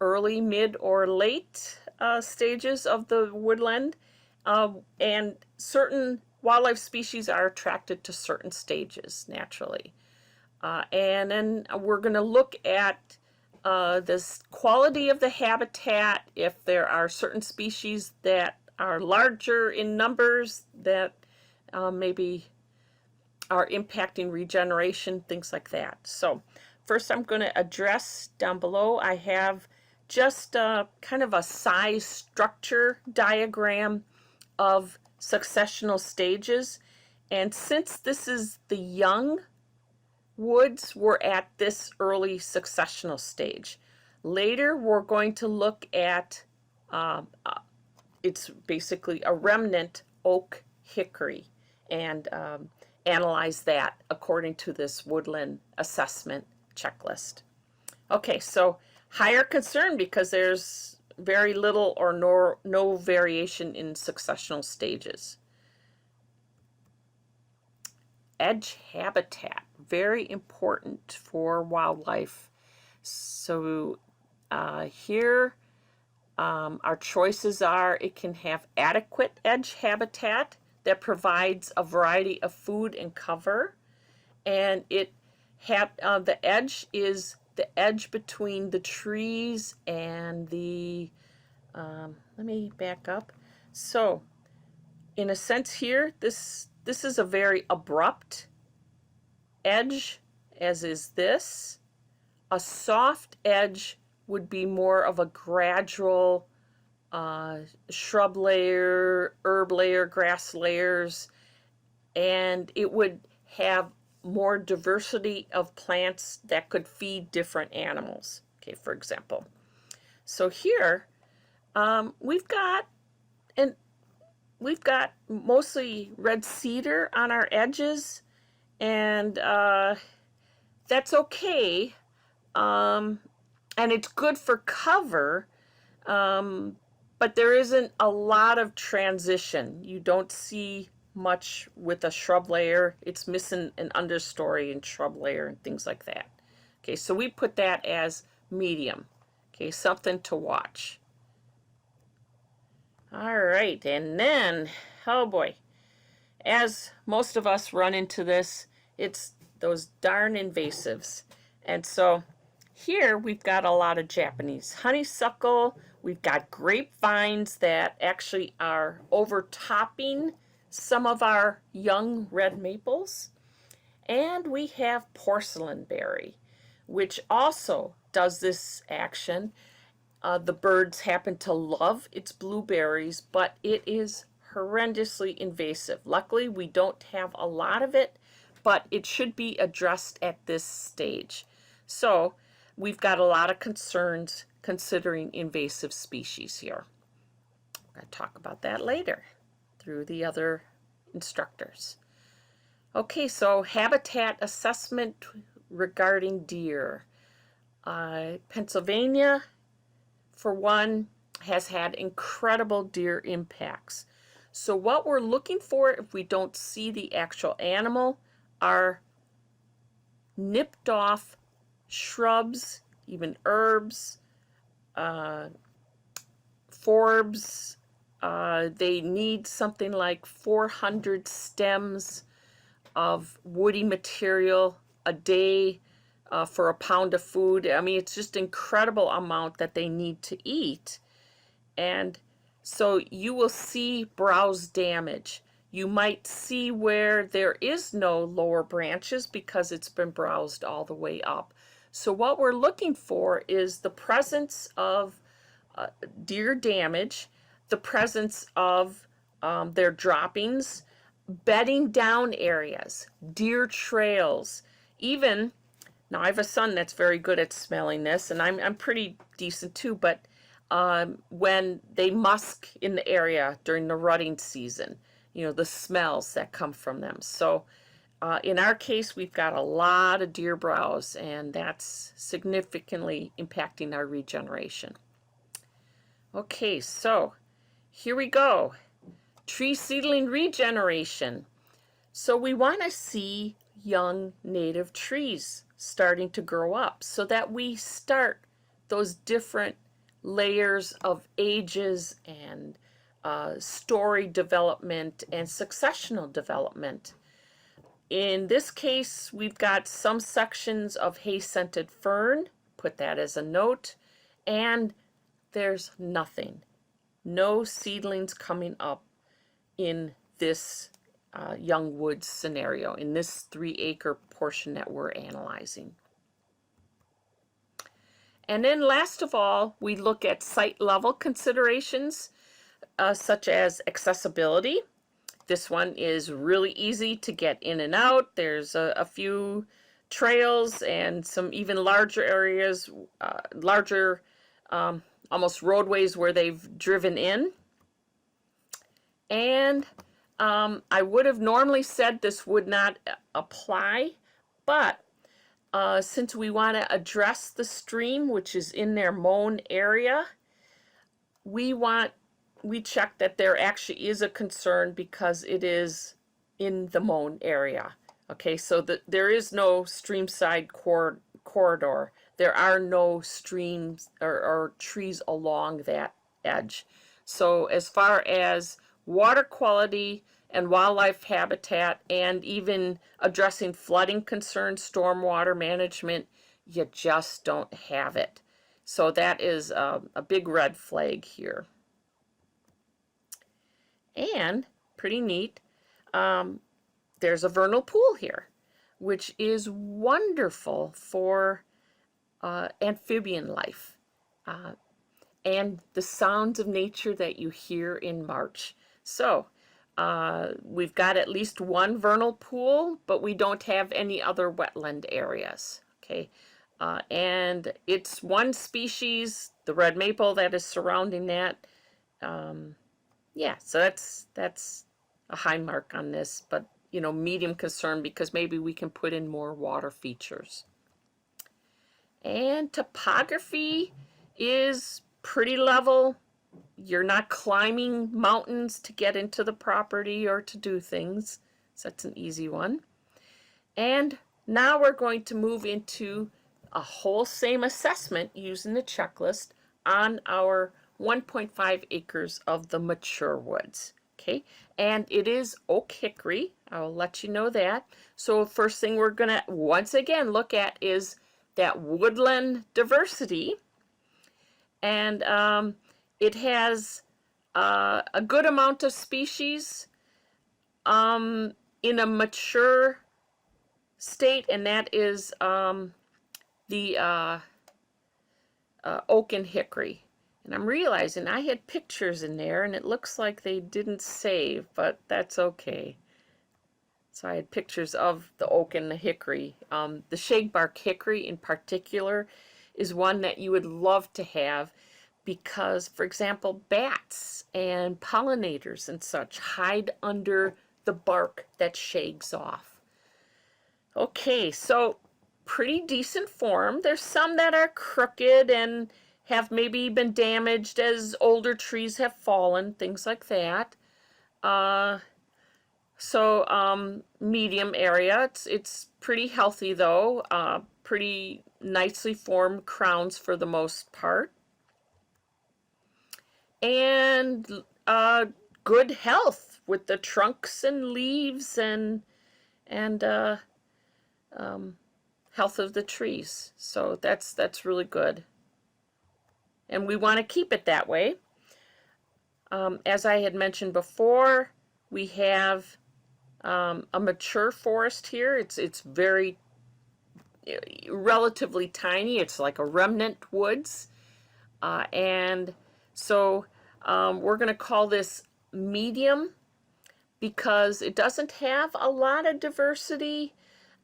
Speaker 4: early, mid, or late stages of the woodland. And certain wildlife species are attracted to certain stages naturally. And then we're going to look at this quality of the habitat, if there are certain species that are larger in numbers that maybe are impacting regeneration, things like that. So first I'm going to address down below, I have just kind of a size structure diagram of successional stages. And since this is the young woods, we're at this early successional stage. Later, we're going to look at, it's basically a remnant oak hickory, and analyze that according to this woodland assessment checklist. Okay, so higher concern because there's very little or no variation in successional stages. Edge habitat, very important for wildlife. So here our choices are, it can have adequate edge habitat that provides a variety of food and cover, and the edge is the edge between the trees and the let me back up. So in a sense here, this is a very abrupt edge, as is this. A soft edge would be more of a gradual shrub layer, herb layer, grass layers, and it would have more diversity of plants that could feed different animals. Okay, for example. So here we've got mostly red cedar on our edges, and that's okay. And it's good for cover, but there isn't a lot of transition. You don't see much with a shrub layer. It's missing an understory and shrub layer and things like that. Okay, so we put that as medium. Okay, something to watch. All right, and then, oh boy, as most of us run into this, it's those darn invasives. And so here we've got a lot of Japanese honeysuckle. We've got grapevines that actually are overtopping some of our young red maples. And we have porcelain berry, which also does this action. The birds happen to love its blueberries, but it is horrendously invasive. Luckily, we don't have a lot of it, but it should be addressed at this stage. So we've got a lot of concerns considering invasive species here. I'm going to talk about that later through the other instructors. Okay, so habitat assessment regarding deer. Pennsylvania, for one, has had incredible deer impacts. So what we're looking for, if we don't see the actual animal, are nipped off shrubs, even herbs, forbs. They need something like 400 stems of woody material a day for a pound of food. I mean, it's just incredible amount that they need to eat. And so you will see browse damage. You might see where there is no lower branches because it's been browsed all the way up. So what we're looking for is the presence of deer damage, the presence of their droppings, bedding down areas, deer trails, even, now I have a son that's very good at smelling this, and I'm pretty decent too, but when they musk in the area during the rutting season, you know, the smells that come from them. So in our case, we've got a lot of deer browse, and that's significantly impacting our regeneration. Okay, so here we go. Tree seedling regeneration. So we want to see young native trees starting to grow up so that we start those different layers of ages and story development and successional development. In this case, we've got some sections of hay-scented fern, put that as a note, and there's nothing. No seedlings coming up in this young woods scenario, in this 3-acre portion that we're analyzing. And then last of all, we look at site level considerations such as accessibility. This one is really easy to get in and out. There's a few trails and some even larger areas, almost roadways where they've driven in. And I would have normally said this would not apply, but since we want to address the stream, which is in their mown area, we check that there actually is a concern because it is in the mown area. Okay, so there is no streamside corridor. There are no streams or trees along that edge. So as far as water quality and wildlife habitat and even addressing flooding concerns, stormwater management, you just don't have it. So that is a big red flag here. And pretty neat. There's a vernal pool here, which is wonderful for amphibian life and the sounds of nature that you hear in March. So we've got at least one vernal pool, but we don't have any other wetland areas. Okay, and it's one species, the red maple, that is surrounding that. Yeah, so that's a high mark on this, but you know, medium concern because maybe we can put in more water features. And topography is pretty level. You're not climbing mountains to get into the property or to do things, so that's an easy one. And now we're going to move into a whole same assessment using the checklist on our 1.5 acres of the mature woods. Okay, and it is oak hickory. I'll let you know that. So first thing we're gonna once again look at is that woodland diversity, and it has a good amount of species in a mature state, and that is the oak and hickory. And I'm realizing I had pictures in there and it looks like they didn't save, but that's okay. So I had pictures of the oak and the hickory. The shagbark hickory in particular is one that you would love to have because, for example, bats and pollinators and such hide under the bark that shags off. Okay, so pretty decent form. There's some that are crooked and have maybe been damaged as older trees have fallen, things like that. Medium area. It's pretty healthy though. Pretty nicely formed crowns for the most part. And good health with the trunks and leaves and health of the trees. So that's really good. And we want to keep it that way. As I had mentioned before, we have a mature forest here. It's very relatively tiny. It's like a remnant woods. And so we're going to call this medium because it doesn't have a lot of diversity.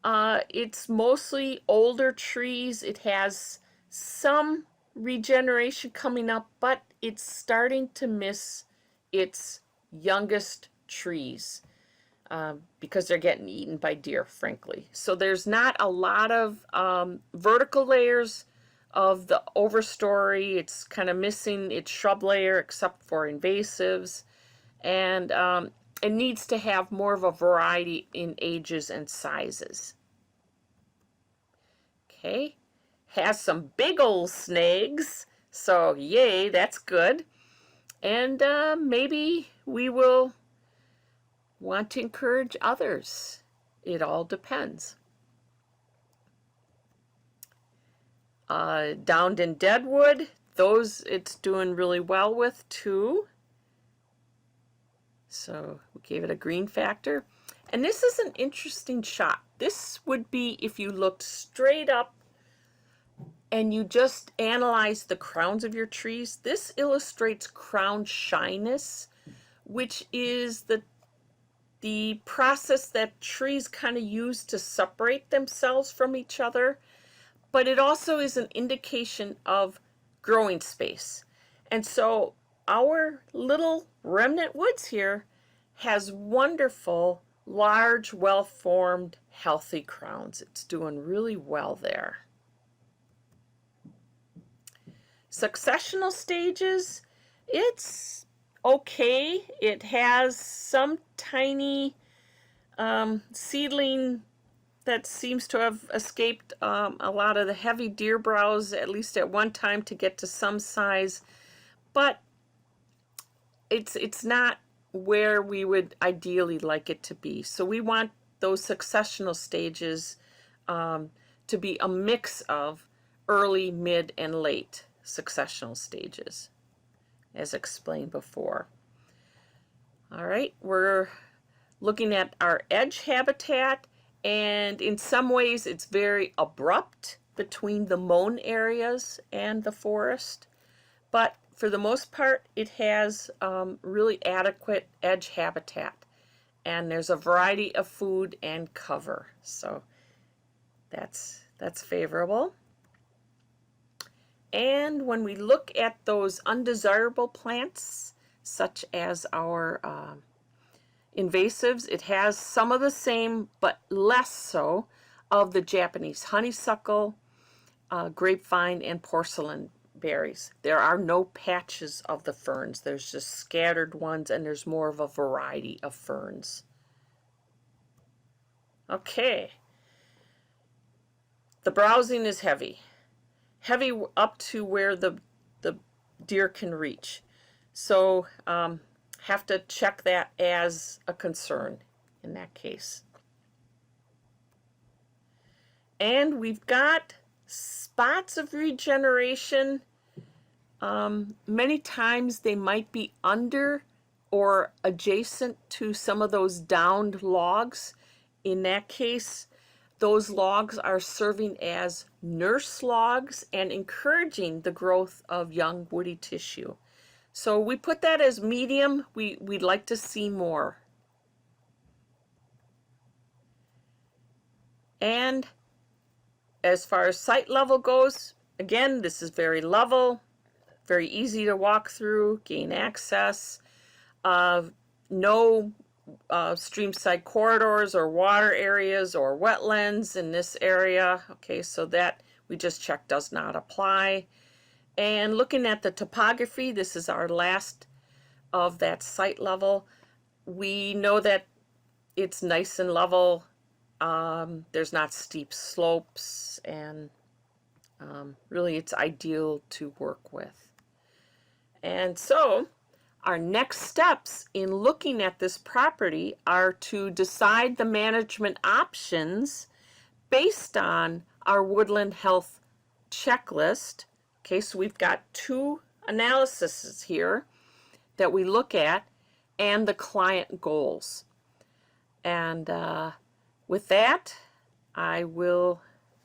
Speaker 4: It's mostly older trees. It has some regeneration coming up, but it's starting to miss its youngest trees because they're getting eaten by deer, frankly. So there's not a lot of vertical layers of the overstory. It's kind of missing its shrub layer except for invasives, and it needs to have more of a variety in ages and sizes. Okay. Has some big old snags, so yay, that's good. And maybe we will want to encourage others. It all depends. Downed and deadwood, those it's doing really well with too. So we gave it a green factor. And this is an interesting shot. This would be if you looked straight up and you just analyze the crowns of your trees. This illustrates crown shyness, which is the process that trees kind of use to separate themselves from each other, but it also is an indication of growing space. And so our little remnant woods here has wonderful, large, well-formed, healthy crowns. It's doing really well there. Successional stages, it's okay. It has some tiny seedling that seems to have escaped a lot of the heavy deer browse, at least at one time, to get to some size, but it's not where we would ideally like it to be. So we want those successional stages to be a mix of early, mid, and late successional stages, as explained before. All right, we're looking at our edge habitat, and in some ways it's very abrupt between the mown areas and the forest, but for the most part it has really adequate edge habitat, and there's a variety of food and cover, so that's favorable. And when we look at those undesirable plants, such as our invasives, it has some of the same, but less so, of the Japanese honeysuckle, grapevine, and porcelain berries. There are no patches of the ferns. There's just scattered ones, and there's more of a variety of ferns. Okay. The browsing is heavy. Heavy up to where the deer can reach. So have to check that as a concern in that case. And we've got spots of regeneration. Many times they might be under or adjacent to some of those downed logs. In that case, those logs are serving as nurse logs and encouraging the growth of young woody tissue. So we put that as medium. We'd like to see more. And as far as site level goes, again, this is very level, very easy to walk through, gain access. No streamside corridors or water areas or wetlands in this area. Okay, so that we just checked does not apply. And looking at the topography, this is our last of that site level. We know that it's nice and level. There's not steep slopes, and really it's ideal to work with. And so our next steps in looking at this property are to decide the management options based on our woodland health checklist. Okay, so we've got two analyses here that we look at and the client goals. And with that, I will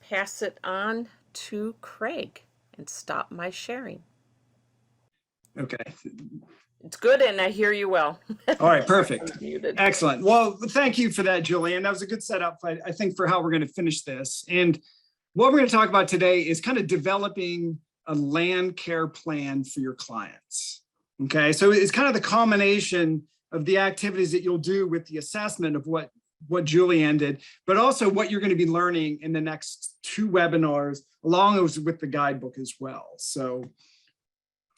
Speaker 4: pass it on to Craig and stop my sharing.
Speaker 5: Okay.
Speaker 4: It's good, and I hear you well.
Speaker 5: All right, perfect.
Speaker 4: Muted.
Speaker 5: Excellent. Well, thank you for that, Julianne. That was a good setup, I think, for how we're going to finish this. And what we're going to talk about today is kind of developing a land care plan for your clients. Okay, so it's kind of the combination of the activities that you'll do with the assessment of what Julianne did, but also what you're going to be learning in the next 2 webinars, along with the guidebook as well. So,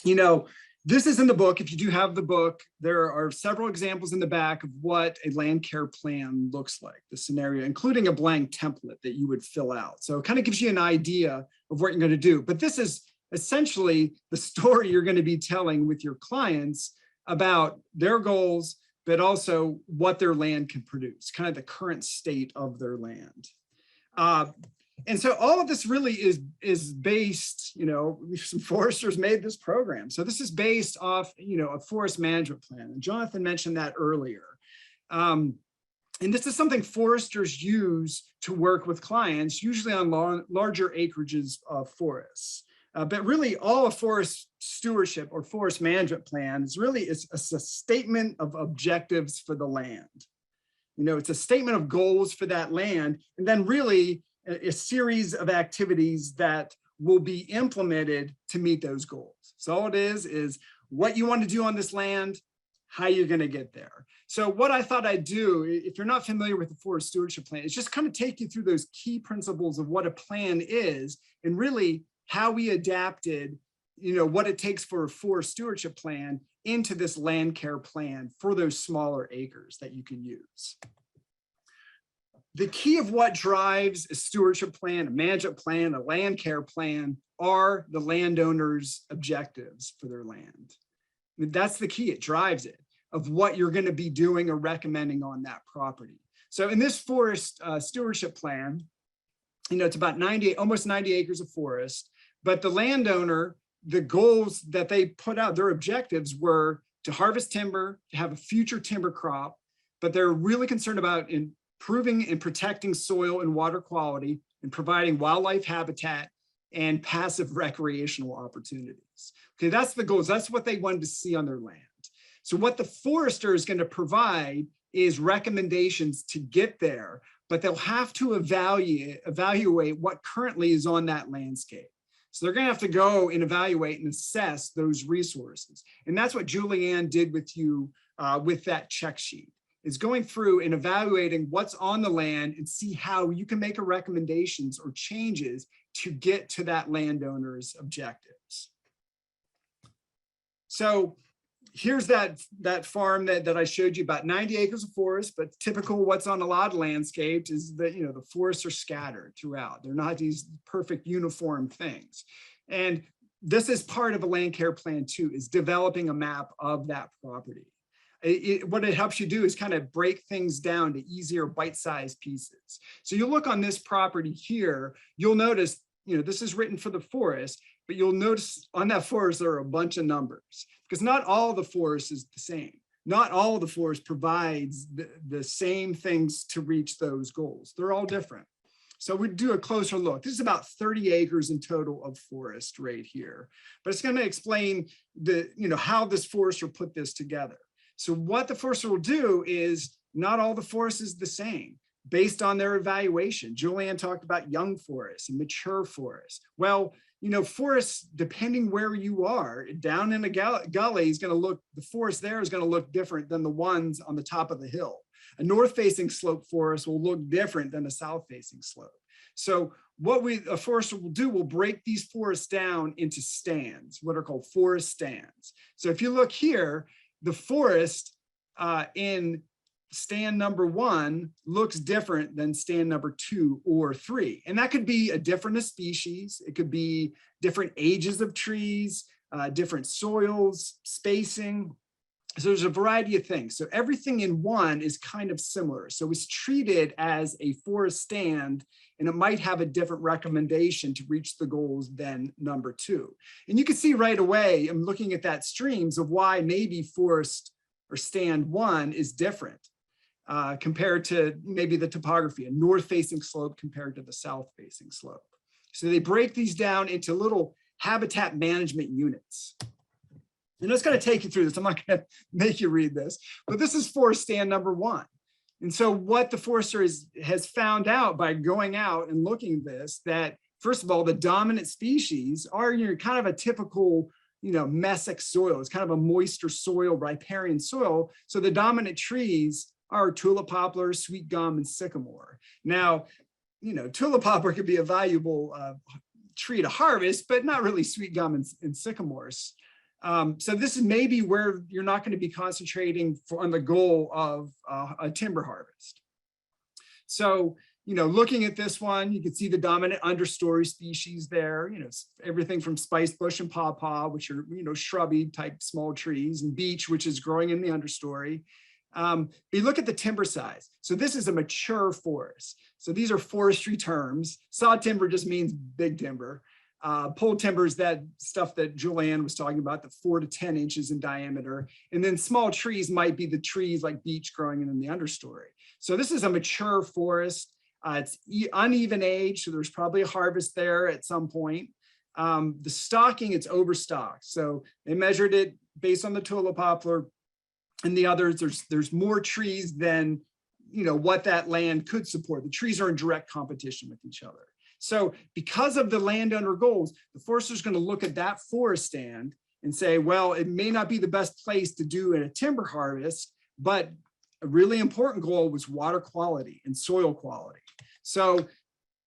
Speaker 5: you know, this is in the book. If you do have the book, there are several examples in the back of what a land care plan looks like, the scenario, including a blank template that you would fill out. So it kind of gives you an idea of what you're going to do. But this is essentially the story you're going to be telling with your clients about their goals, but also what their land can produce, kind of the current state of their land. And so all of this really is based, you know, some foresters made this program. So this is based off, you know, a forest management plan. And Jonathan mentioned that earlier. And this is something foresters use to work with clients, usually on larger acreages of forests. But really all a forest stewardship or forest management plan is really it's a statement of objectives for the land. You know, it's a statement of goals for that land, and then really a series of activities that will be implemented to meet those goals. So all it is what you want to do on this land, how you're going to get there. So what I thought I'd do, if you're not familiar with the forest stewardship plan, is just kind of take you through those key principles of what a plan is and really how we adapted, you know, what it takes for a forest stewardship plan into this land care plan for those smaller acres that you can use. The key of what drives a stewardship plan, a management plan, a land care plan are the landowner's objectives for their land. I mean, that's the key, it drives it, of what you're going to be doing or recommending on that property. So in this forest stewardship plan, you know, it's about almost 90 acres of forest, but the landowner, the goals that they put out, their objectives were to harvest timber, to have a future timber crop, but they're really concerned about improving and protecting soil and water quality and providing wildlife habitat and passive recreational opportunities. Okay, that's the goals. That's what they wanted to see on their land. So what the forester is going to provide is recommendations to get there, but they'll have to evaluate what currently is on that landscape. So they're going to have to go and evaluate and assess those resources. And that's what Julianne did with you with that check sheet, is going through and evaluating what's on the land and see how you can make a recommendations or changes to get to that landowner's objectives. So here's that farm that I showed you, about 90 acres of forest, but typical what's on a lot of landscapes is that, you know, the forests are scattered throughout. They're not these perfect uniform things. And this is part of a land care plan too, is developing a map of that property. What it helps you do is kind of break things down to easier bite-sized pieces. So you look on this property here, you'll notice, you know, this is written for the forest, but you'll notice on that forest, there are a bunch of numbers because not all the forest is the same. Not all of the forest provides the same things to reach those goals. They're all different. So we do a closer look. This is about 30 acres in total of forest right here, but it's going to explain how this forester put this together. So what the forester will do is not all the forest is the same based on their evaluation. Julianne talked about young forests and mature forests. Well, you know, forests, depending where you are, down in a gully is going to look, the forest there is going to look different than the ones on the top of the hill. A north-facing slope forest will look different than a south-facing slope. So what a forester will do, will break these forests down into stands, what are called forest stands. So if you look here, the forest in stand number 1 looks different than stand number 2 or 3. And that could be a different species. It could be different ages of trees, different soils, spacing. So there's a variety of things. So everything in 1 is kind of similar. So it's treated as a forest stand, and it might have a different recommendation to reach the goals than number 2. And you can see right away, I'm looking at that streams of why maybe forest or stand 1 is different compared to maybe the topography, a north-facing slope compared to the south-facing slope. So they break these down into little habitat management units. And it's going to take you through this. I'm not going to make you read this, but this is forest stand number 1. And so what the forester has found out by going out and looking at this, that first of all, the dominant species are kind of a typical, mesic soil. It's kind of a moister soil, riparian soil. So the dominant trees are tulip poplar, sweet gum, and sycamore. Now, tulip poplar could be a valuable tree to harvest, but not really sweet gum and sycamores. So this is maybe where you're not going to be concentrating on the goal of a timber harvest. So, looking at this one, you can see the dominant understory species there, everything from spice bush and pawpaw, which are, shrubby type small trees, and beech, which is growing in the understory. But you look at the timber size. So this is a mature forest. So these are forestry terms. Saw timber just means big timber. Pole timber is that stuff that Julianne was talking about, the 4 to 10 inches in diameter. And then small trees might be the trees like beech growing in the understory. So this is a mature forest. It's uneven age, so there's probably a harvest there at some point. The stocking, it's overstocked. So they measured it based on the tulip poplar and the others. There's more trees than what that land could support. The trees are in direct competition with each other. So because of the landowner goals, the forester is going to look at that forest stand and say, well, it may not be the best place to do a timber harvest, but a really important goal was water quality and soil quality. So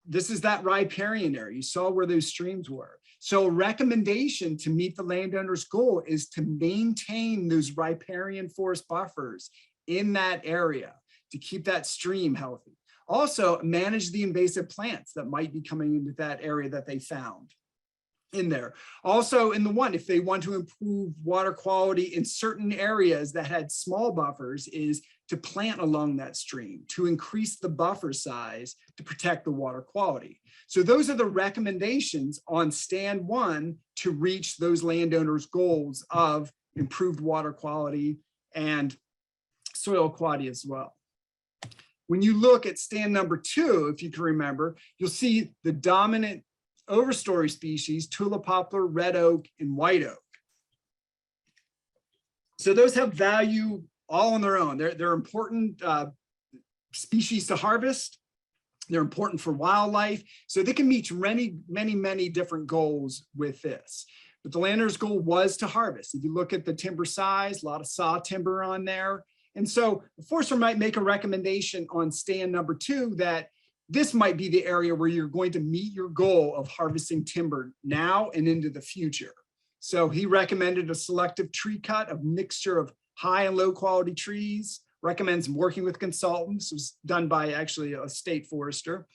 Speaker 5: this is that riparian area. You saw where those streams were. So a recommendation to meet the landowner's goal is to maintain those riparian forest buffers in that area to keep that stream healthy. Also, manage the invasive plants that might be coming into that area that they found in there. Also, in the one, if they want to improve water quality in certain areas that had small buffers, is to plant along that stream to increase the buffer size to protect the water quality. So those are the recommendations on stand 1 to reach those landowners' goals of improved water quality, and soil quality as well. When you look at stand number 2, if you can remember, you'll see the dominant overstory species, tulip poplar, red oak, and white oak. So those have value all on their own. They're important species to harvest. They're important for wildlife. So they can meet many different goals with this. But the landowner's goal was to harvest. If you look at the timber size, a lot of saw timber on there. And so the forester might make a recommendation on stand number 2 that this might be the area where you're going to meet your goal of harvesting timber now and into the future. So he recommended a selective tree cut, a mixture of high and low quality trees, recommends working with consultants. It was done by actually a state forester.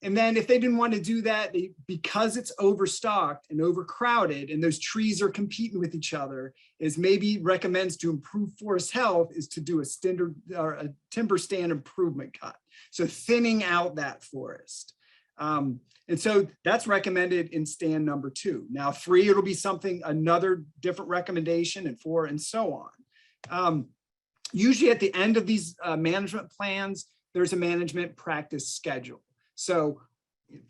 Speaker 5: And then if they didn't want to do that, because it's overstocked and overcrowded and those trees are competing with each other, is maybe recommends to improve forest health is to do a standard or a timber stand improvement cut. So thinning out that forest. And so that's recommended in stand number 2. Now 3, it'll be another different recommendation, and 4 and so on. Usually at the end of these management plans, there's a management practice schedule. So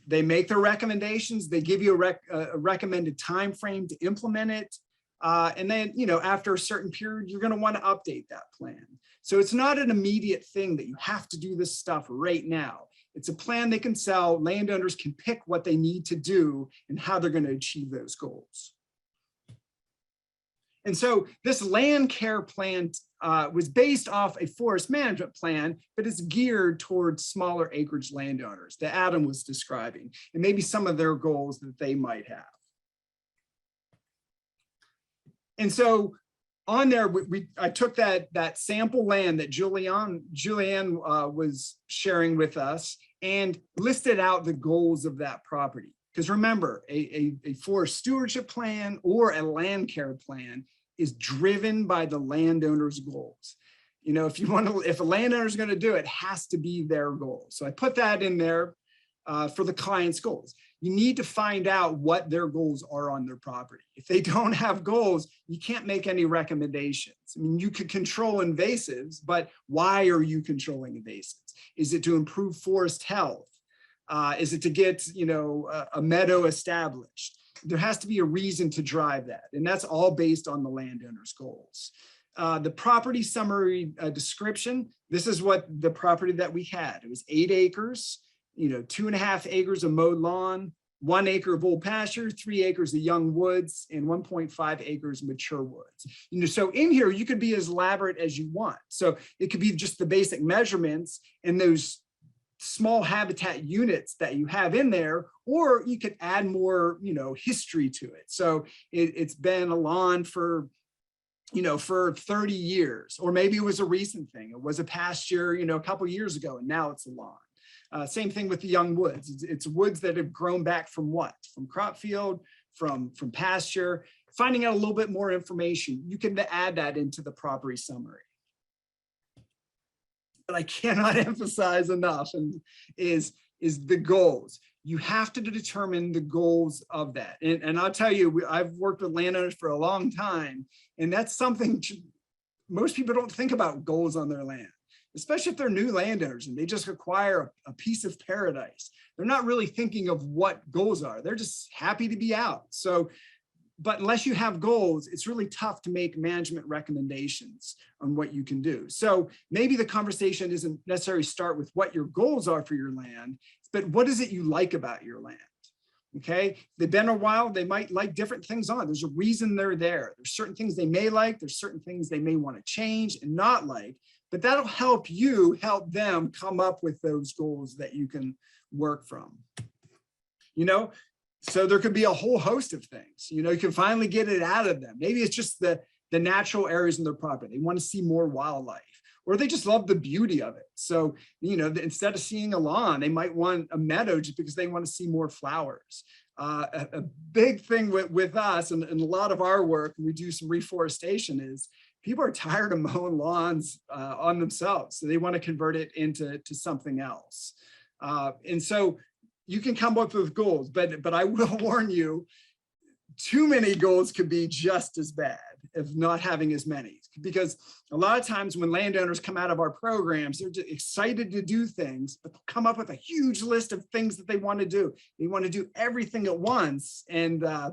Speaker 5: they make their recommendations, they give you a recommended time frame to implement it. And then, after a certain period, you're going to want to update that plan. So it's not an immediate thing that you have to do this stuff right now. It's a plan they can sell. Landowners can pick what they need to do and how they're going to achieve those goals. And so this land care plan was based off a forest management plan, but it's geared towards smaller acreage landowners that Adam was describing, and maybe some of their goals that they might have. And so on there, I took that sample land that Julianne was sharing with us and listed out the goals of that property. Because remember, a forest stewardship plan or a land care plan is driven by the landowner's goals. If a landowner is going to do it, it has to be their goal. So I put that in there for the client's goals. You need to find out what their goals are on their property. If they don't have goals, you can't make any recommendations. I mean, you could control invasives, but why are you controlling invasives? Is it to improve forest health? Is it to get, a meadow established? There has to be a reason to drive that. And that's all based on the landowner's goals. The property summary description, this is what the property that we had. It was 8 acres, 2.5 acres of mowed lawn, 1 acre of old pasture, 3 acres of young woods, and 1.5 acres of mature woods. So in here, you could be as elaborate as you want. So it could be just the basic measurements and those small habitat units that you have in there, or you could add more, history to it. So it's been a lawn for 30 years, or maybe it was a recent thing. It was a pasture, a couple years ago, and now it's a lawn. Same thing with the young woods. It's woods that have grown back from what? From crop field, from pasture. Finding out a little bit more information, you can add that into the property summary. But I cannot emphasize enough is the goals. You have to determine the goals of that. And I'll tell you, I've worked with landowners for a long time, and that's something most people don't think about, goals on their land, especially if they're new landowners and they just acquire a piece of paradise. They're not really thinking of what goals are. They're just happy to be out. So, but unless you have goals, it's really tough to make management recommendations on what you can do. So maybe the conversation isn't necessarily start with what your goals are for your land, but what is it you like about your land? Okay, if they've been a while, they might like different things on. There's a reason they're there. There's certain things they may like. There's certain things they may want to change and not like, but that'll help you help them come up with those goals that you can work from. So there could be a whole host of things, you can finally get it out of them. Maybe it's just the natural areas in their property. They want to see more wildlife, or they just love the beauty of it. So, instead of seeing a lawn, they might want a meadow just because they want to see more flowers. A big thing with us and a lot of our work, and we do some reforestation, is people are tired of mowing lawns on themselves. So they want to convert it into something else. And so you can come up with goals, but I will warn you, too many goals could be just as bad, if not having as many, because a lot of times when landowners come out of our programs, they're just excited to do things, but they'll come up with a huge list of things that they want to do. They want to do everything at once. And I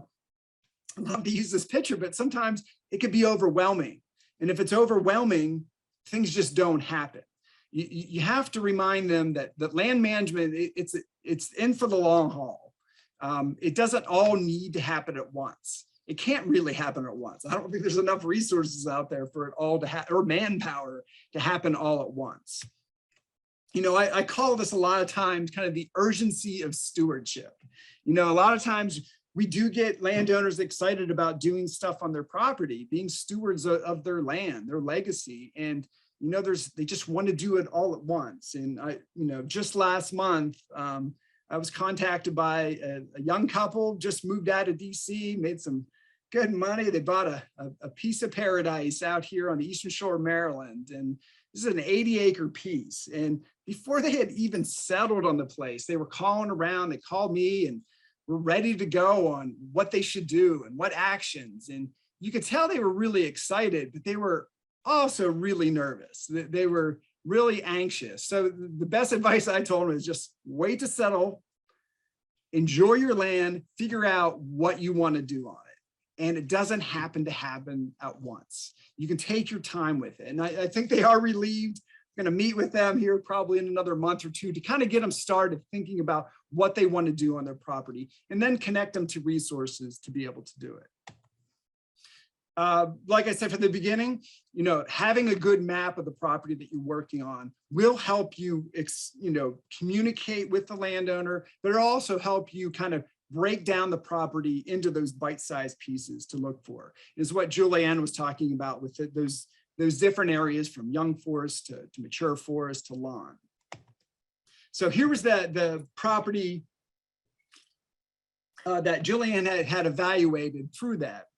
Speaker 5: love to use this picture, but sometimes it could be overwhelming. And if it's overwhelming, things just don't happen. You have to remind them that land management, it's in for the long haul. It doesn't all need to happen at once. It can't really happen at once. I don't think there's enough resources out there for it all to happen, or manpower to happen all at once. You know, I call this a lot of times kind of the urgency of stewardship. You know, a lot of times we do get landowners excited about doing stuff on their property, being stewards of their land, their legacy. And, you know, they just want to do it all at once. And just last month, I was contacted by a young couple, just moved out of DC, made some good money. They bought a piece of paradise out here on the Eastern Shore of Maryland. And this is an 80-acre piece. And before they had even settled on the place, they were calling around, they called me and were ready to go on what they should do and what actions. And you could tell they were really excited, but they were also really nervous. They were really anxious. So the best advice I told them is just wait to settle, enjoy your land, figure out what you want to do on it. And it doesn't happen at once. You can take your time with it. And I think they are relieved. I'm going to meet with them here probably in another month or two to kind of get them started thinking about what they want to do on their property and then connect them to resources to be able to do it. Like I said from the beginning, you know, having a good map of the property that you're working on will help you, communicate with the landowner, but it'll also help you kind of break down the property into those bite-sized pieces to look for. Is what Julianne was talking about with those different areas from young forest to mature forest to lawn. So here was the property that Julianne had evaluated through that.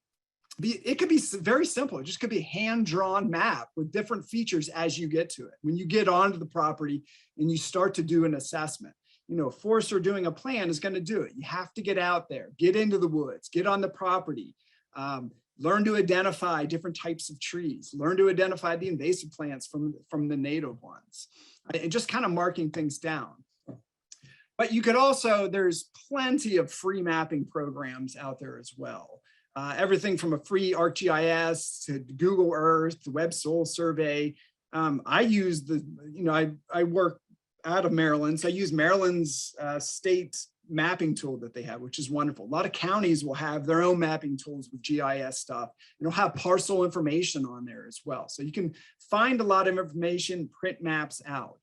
Speaker 5: It could be very simple. It just could be a hand-drawn map with different features as you get to it. When you get onto the property and you start to do an assessment, you know, a forester doing a plan is going to do it. You have to get out there, get into the woods, get on the property, learn to identify different types of trees, learn to identify the invasive plants from the native ones, and just kind of marking things down. But you could also, there's plenty of free mapping programs out there as well. Everything from a free ArcGIS to Google Earth, the Web Soil Survey. I use I work out of Maryland, so I use Maryland's state mapping tool that they have, which is wonderful. A lot of counties will have their own mapping tools with GIS stuff. It'll have parcel information on there as well. So you can find a lot of information, print maps out.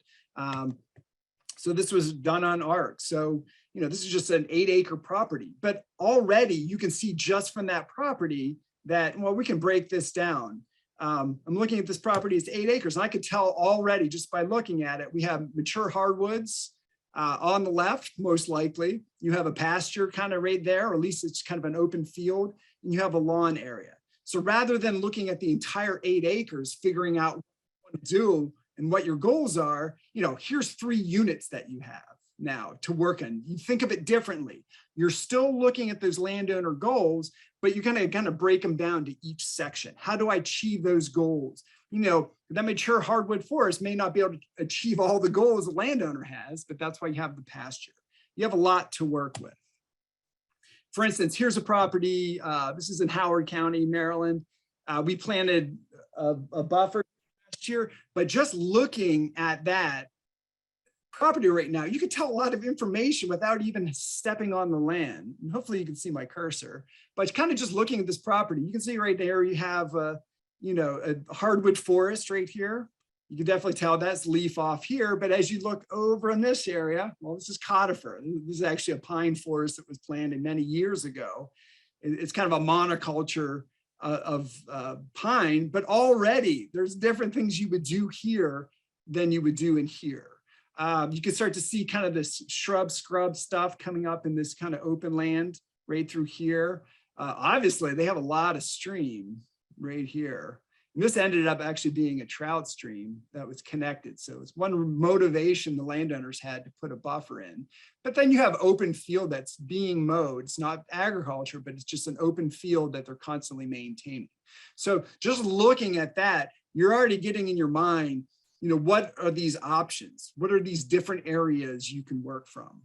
Speaker 5: So this was done on ARC. So, you know, this is just an 8-acre property, but already you can see just from that property that, well, we can break this down. I'm looking at this property, it's 8 acres, and I could tell already just by looking at it, we have mature hardwoods on the left, most likely. You have a pasture kind of right there, or at least it's kind of an open field, and you have a lawn area. So rather than looking at the entire 8 acres, figuring out what you want to do and what your goals are, you know, here's 3 units that you have now to work on. You think of it differently. You're still looking at those landowner goals, but you're going to kind of break them down to each section. How do I achieve those goals? You know, that mature hardwood forest may not be able to achieve all the goals the landowner has, but that's why you have the pasture. You have a lot to work with. For instance, here's a property. This is in Howard County, Maryland. We planted a buffer last year, but just looking at that property right now, you can tell a lot of information without even stepping on the land. And hopefully you can see my cursor, but kind of just looking at this property, you can see right there, you have a hardwood forest right here. You can definitely tell that's leaf off here, but as you look over in this area, well, this is conifer. This is actually a pine forest that was planted many years ago. It's kind of a monoculture of pine, but already there's different things you would do here than you would do in here. You can start to see kind of this shrub scrub stuff coming up in this kind of open land right through here. Obviously, they have a lot of stream right here. And this ended up actually being a trout stream that was connected. So it's one motivation the landowners had to put a buffer in. But then you have open field that's being mowed. It's not agriculture, but it's just an open field that they're constantly maintaining. So just looking at that, you're already getting in your mind, what are these options? What are these different areas you can work from?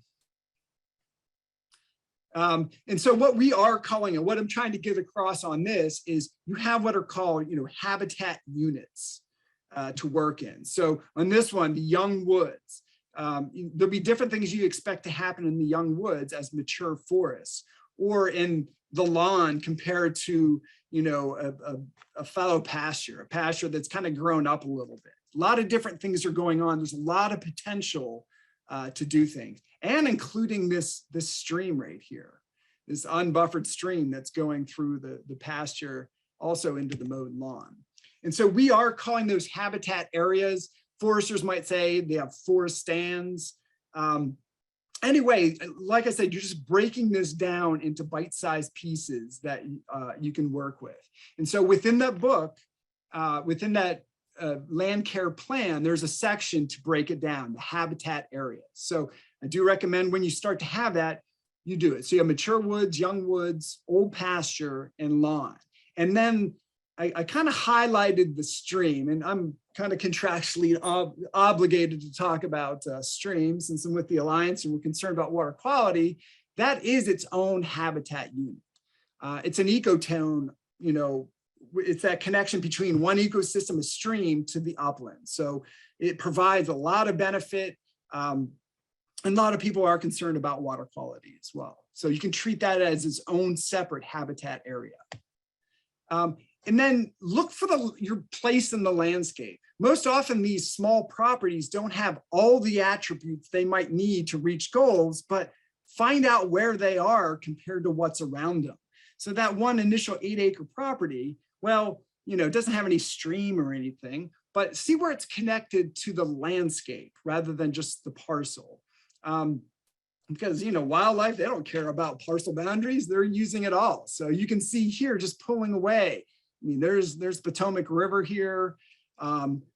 Speaker 5: And so what we are calling, and what I'm trying to get across on this is you have what are called, habitat units to work in. So on this one, the young woods, there'll be different things you expect to happen in the young woods as mature forests, or in the lawn compared to, a fallow pasture, a pasture that's kind of grown up a little bit. A lot of different things are going on. There's a lot of potential to do things, and including this stream right here, this unbuffered stream that's going through the pasture, also into the mowed lawn. And so we are calling those habitat areas. Foresters might say they have forest stands. Anyway, like I said, you're just breaking this down into bite-sized pieces that you can work with. And so within that book, within that land care plan, there's a section to break it down, the habitat areas. So I do recommend when you start to have that, you do it. So you have mature woods, young woods, old pasture, and lawn. And then I kind of highlighted the stream, and I'm kind of contractually obligated to talk about streams, since I'm with the Alliance and we're concerned about water quality. That is its own habitat unit. It's an ecotone, it's that connection between one ecosystem, a stream, to the upland. So it provides a lot of benefit. And a lot of people are concerned about water quality as well. So you can treat that as its own separate habitat area. And then look for your place in the landscape. Most often these small properties don't have all the attributes they might need to reach goals, but find out where they are compared to what's around them. So that one initial 8-acre property, well, it doesn't have any stream or anything, but see where it's connected to the landscape rather than just the parcel. Because, wildlife, they don't care about parcel boundaries. They're using it all. So you can see here, just pulling away. I mean, there's Potomac River here.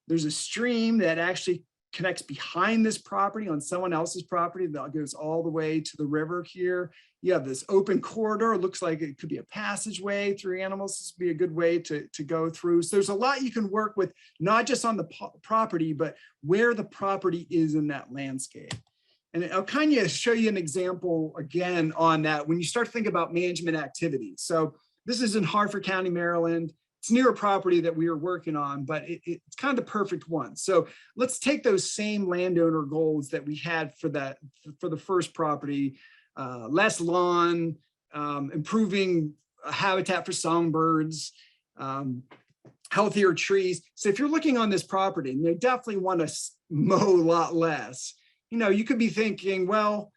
Speaker 5: There's a stream that actually connects behind this property on someone else's property that goes all the way to the river here. You have this open corridor. It looks like it could be a passageway through animals. This would be a good way to go through. So there's a lot you can work with, not just on the property, but where the property is in that landscape. And I'll kind of show you an example again on that when you start to think about management activities. So this is in Harford County, Maryland. It's near a property that we are working on, but it's kind of the perfect one. So let's take those same landowner goals that we had for the first property, less lawn, improving habitat for songbirds, healthier trees. So if you're looking on this property and you definitely want to mow a lot less, you could be thinking, well,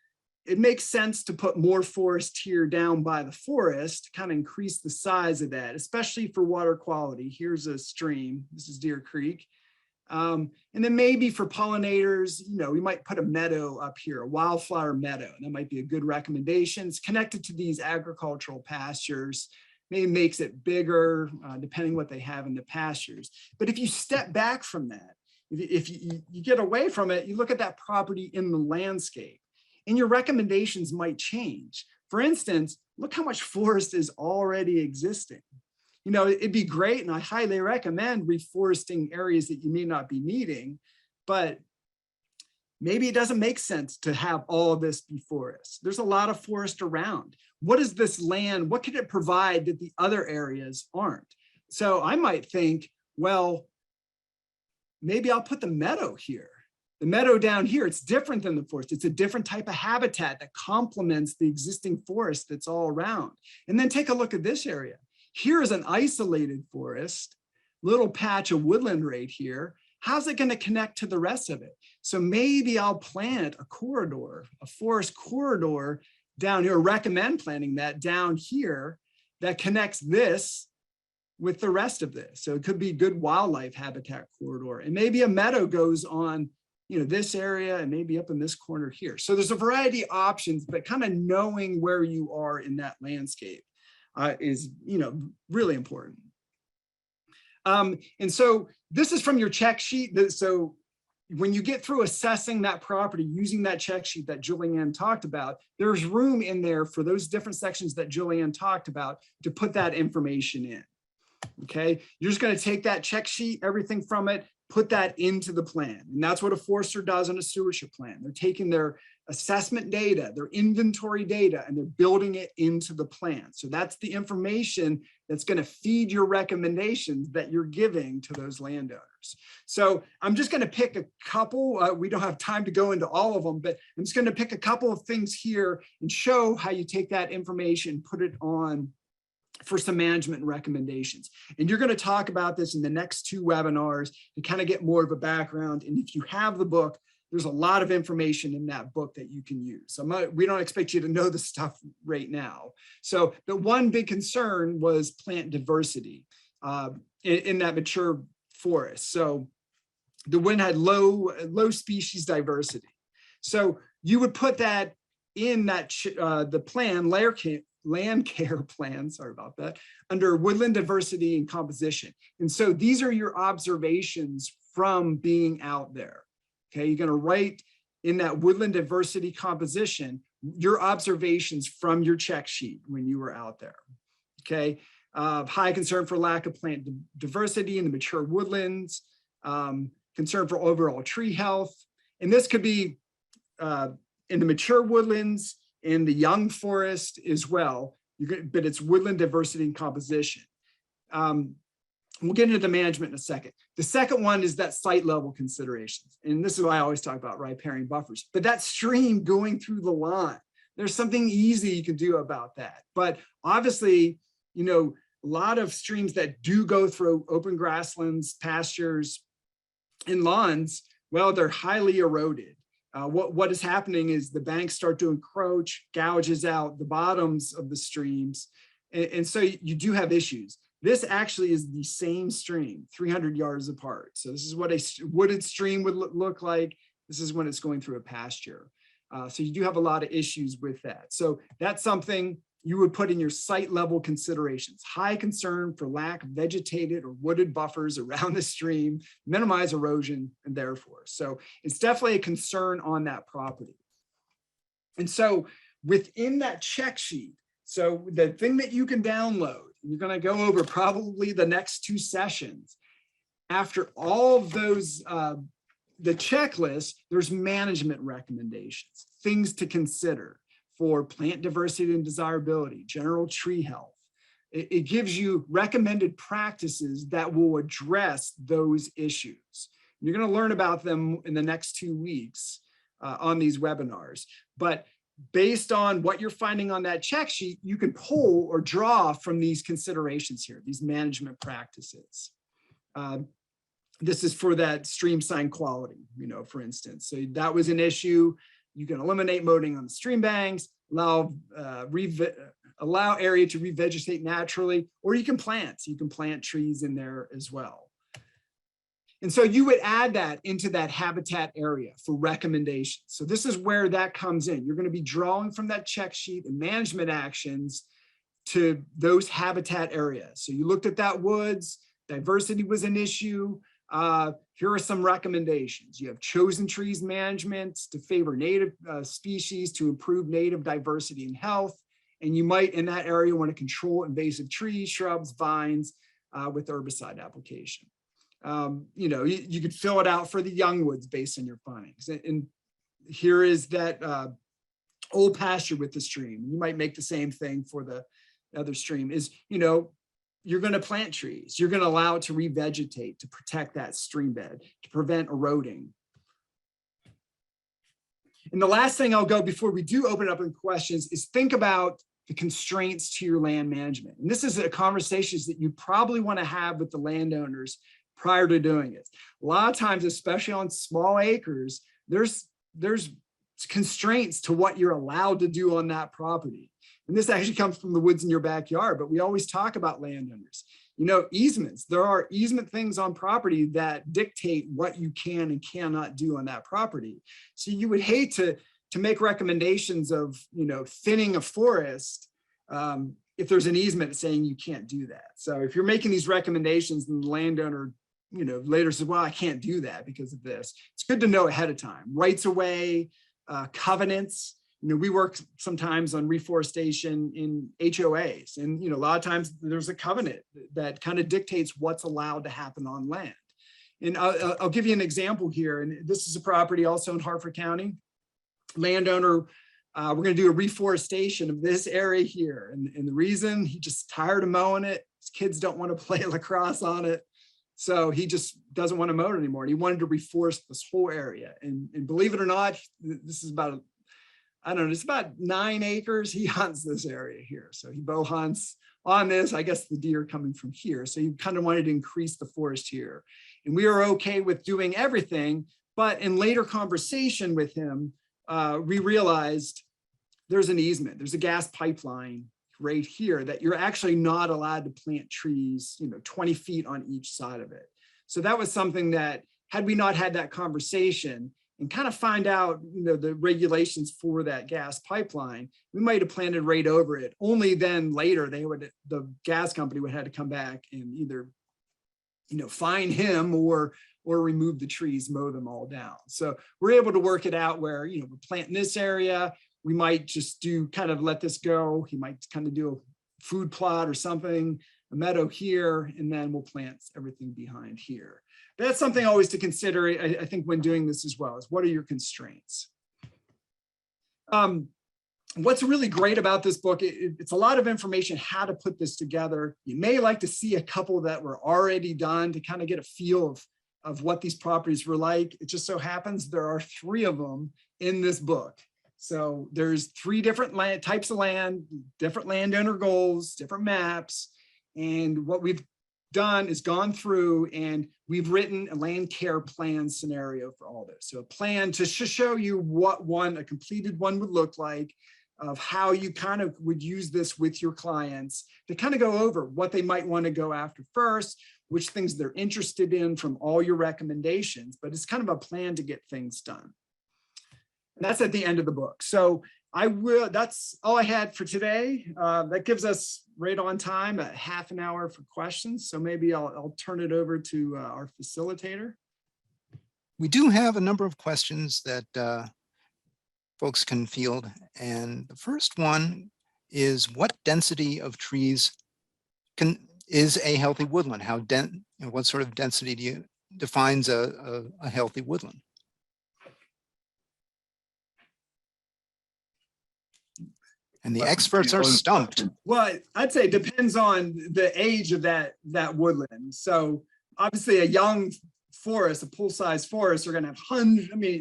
Speaker 5: it makes sense to put more forest here down by the forest, kind of increase the size of that, especially for water quality. Here's a stream. This is Deer Creek. And then maybe for pollinators, we might put a meadow up here, a wildflower meadow. That might be a good recommendation. It's connected to these agricultural pastures. Maybe makes it bigger, depending what they have in the pastures. But if you step back from that, if you get away from it, you look at that property in the landscape, and your recommendations might change. For instance, look how much forest is already existing. It'd be great, and I highly recommend reforesting areas that you may not be needing, but maybe it doesn't make sense to have all of this be forest. There's a lot of forest around. What is this land? What can it provide that the other areas aren't? So I might think, well, maybe I'll put the meadow here. The meadow down here, it's different than the forest. It's a different type of habitat that complements the existing forest that's all around. And then take a look at this area. Here is an isolated forest, little patch of woodland right here. How's it going to connect to the rest of it? So maybe I'll plant a corridor, a forest corridor down here, recommend planting that down here that connects this with the rest of this. So it could be good wildlife habitat corridor. And maybe a meadow goes on this area and maybe up in this corner here. So there's a variety of options, but kind of knowing where you are in that landscape is, really important. And so this is from your check sheet. So when you get through assessing that property using that check sheet that Julianne talked about, there's room in there for those different sections that Julianne talked about to put that information in. Okay, you're just going to take that check sheet, everything from it, put that into the plan. And that's what a forester does in a stewardship plan. They're taking their assessment data, their inventory data, and they're building it into the plan. So that's the information that's going to feed your recommendations that you're giving to those landowners. So I'm just going to pick a couple. We don't have time to go into all of them, but I'm just going to pick a couple of things here and show how you take that information, put it on for some management recommendations. And you're going to talk about this in the next 2 webinars to kind of get more of a background. And if you have the book, there's a lot of information in that book that you can use. So we don't expect you to know the stuff right now. So the one big concern was plant diversity in that mature forest. So the wind had low species diversity. So you would put that in that the plan, land care plan, sorry about that, under woodland diversity and composition. And so these are your observations from being out there. Okay, you're going to write in that woodland diversity composition your observations from your check sheet when you were out there. Okay, high concern for lack of plant diversity in the mature woodlands, concern for overall tree health. And this could be in the mature woodlands, in the young forest as well, but it's woodland diversity and composition. We'll get into the management in a second. The second one is that site level considerations. And this is what I always talk about, riparian buffers. But that stream going through the lawn, there's something easy you can do about that. But obviously, you know, a lot of streams that do go through open grasslands, pastures, and lawns, well, they're highly eroded. What is happening is the banks start to encroach, gouges out the bottoms of the streams. And so you do have issues. This actually is the same stream, 300 yards apart. So this is what a wooded stream would look like. This is when it's going through a pasture. So you do have a lot of issues with that. So that's something you would put in your site level considerations. High concern for lack of vegetated or wooded buffers around the stream, minimize erosion and therefore. So it's definitely a concern on that property. And so within that check sheet, so the thing that you can download, you're going to go over probably the next 2 sessions. After all of those, the checklist, there's management recommendations, things to consider for plant diversity and desirability, general tree health. It gives you recommended practices that will address those issues. You're going to learn about them in the next 2 weeks on these webinars. But based on what you're finding on that check sheet, you can pull or draw from these considerations here, these management practices. This is for that stream sign quality, you know, for instance. So that was an issue. You can eliminate mowing on the stream banks, allow area to revegetate naturally, or you can plant trees in there as well. And so you would add that into that habitat area for recommendations. So this is where that comes in. You're going to be drawing from that check sheet and management actions to those habitat areas. So you looked at that woods, diversity was an issue. Here are some recommendations. You have chosen trees management to favor native species to improve native diversity and health. And you might in that area want to control invasive trees, shrubs, vines with herbicide application. You know, you could fill it out for the young woods based on your findings. And here is that old pasture with the stream. You might make the same thing for the other stream is, you know, you're going to plant trees. You're going to allow it to revegetate, to protect that stream bed, to prevent eroding. And the last thing I'll go before we do open it up in questions is think about the constraints to your land management. And this is a conversation that you probably want to have with the landowners prior to doing it. A lot of times, especially on small acres, there's constraints to what you're allowed to do on that property. And this actually comes from the woods in your backyard, but we always talk about landowners. You know, easements, there are easement things on property that dictate what you can and cannot do on that property. So you would hate to make recommendations of, you know, thinning a forest if there's an easement saying you can't do that. So if you're making these recommendations and the landowner, later says, well, I can't do that because of this, it's good to know ahead of time. Rights of way, covenants. We work sometimes on reforestation in HOAs, and a lot of times there's a covenant that kind of dictates what's allowed to happen on land. And I'll give you an example here. And this is a property also in Harford County. Landowner, we're going to do a reforestation of this area here. And the reason, he just tired of mowing it. His kids don't want to play lacrosse on it. So he just doesn't want to mow it anymore. And he wanted to reforest this whole area. And believe it or not, this is about, I don't know, it's about 9 acres. He hunts this area here. So he bow hunts on this, I guess the deer coming from here. So he kind of wanted to increase the forest here. And we are okay with doing everything. But in later conversation with him, we realized there's an easement, there's a gas pipeline right here that you're actually not allowed to plant trees, 20 feet on each side of it. So that was something that, had we not had that conversation and kind of find out, the regulations for that gas pipeline, we might have planted right over it. Only then later the gas company would have to come back and either, fine him or remove the trees, mow them all down. So we're able to work it out where, we're planting this area. We might just do kind of let this go. He might kind of do a food plot or something, a meadow here, and then we'll plant everything behind here. But that's something always to consider, I think, when doing this as well, is what are your constraints? What's really great about this book, it's a lot of information how to put this together. You may like to see a couple that were already done to kind of get a feel of what these properties were like. It just so happens there are 3 of them in this book. So there's 3 different types of land, different landowner goals, different maps. And what we've done is gone through and we've written a land care plan scenario for all this. So a plan to show you what a completed one would look like, of how you kind of would use this with your clients to kind of go over what they might want to go after first, which things they're interested in from all your recommendations, but it's kind of a plan to get things done. And that's at the end of the book. So that's all I had for today. That gives us right on time, a half an hour for questions. So maybe I'll turn it over to our facilitator.
Speaker 1: We do have a number of questions that folks can field. And the first one is, what density of trees is a healthy woodland? What sort of density defines a healthy woodland? And the experts are stumped.
Speaker 5: Well, I'd say it depends on the age of that woodland. So obviously a young forest, a pool-sized forest, are going to have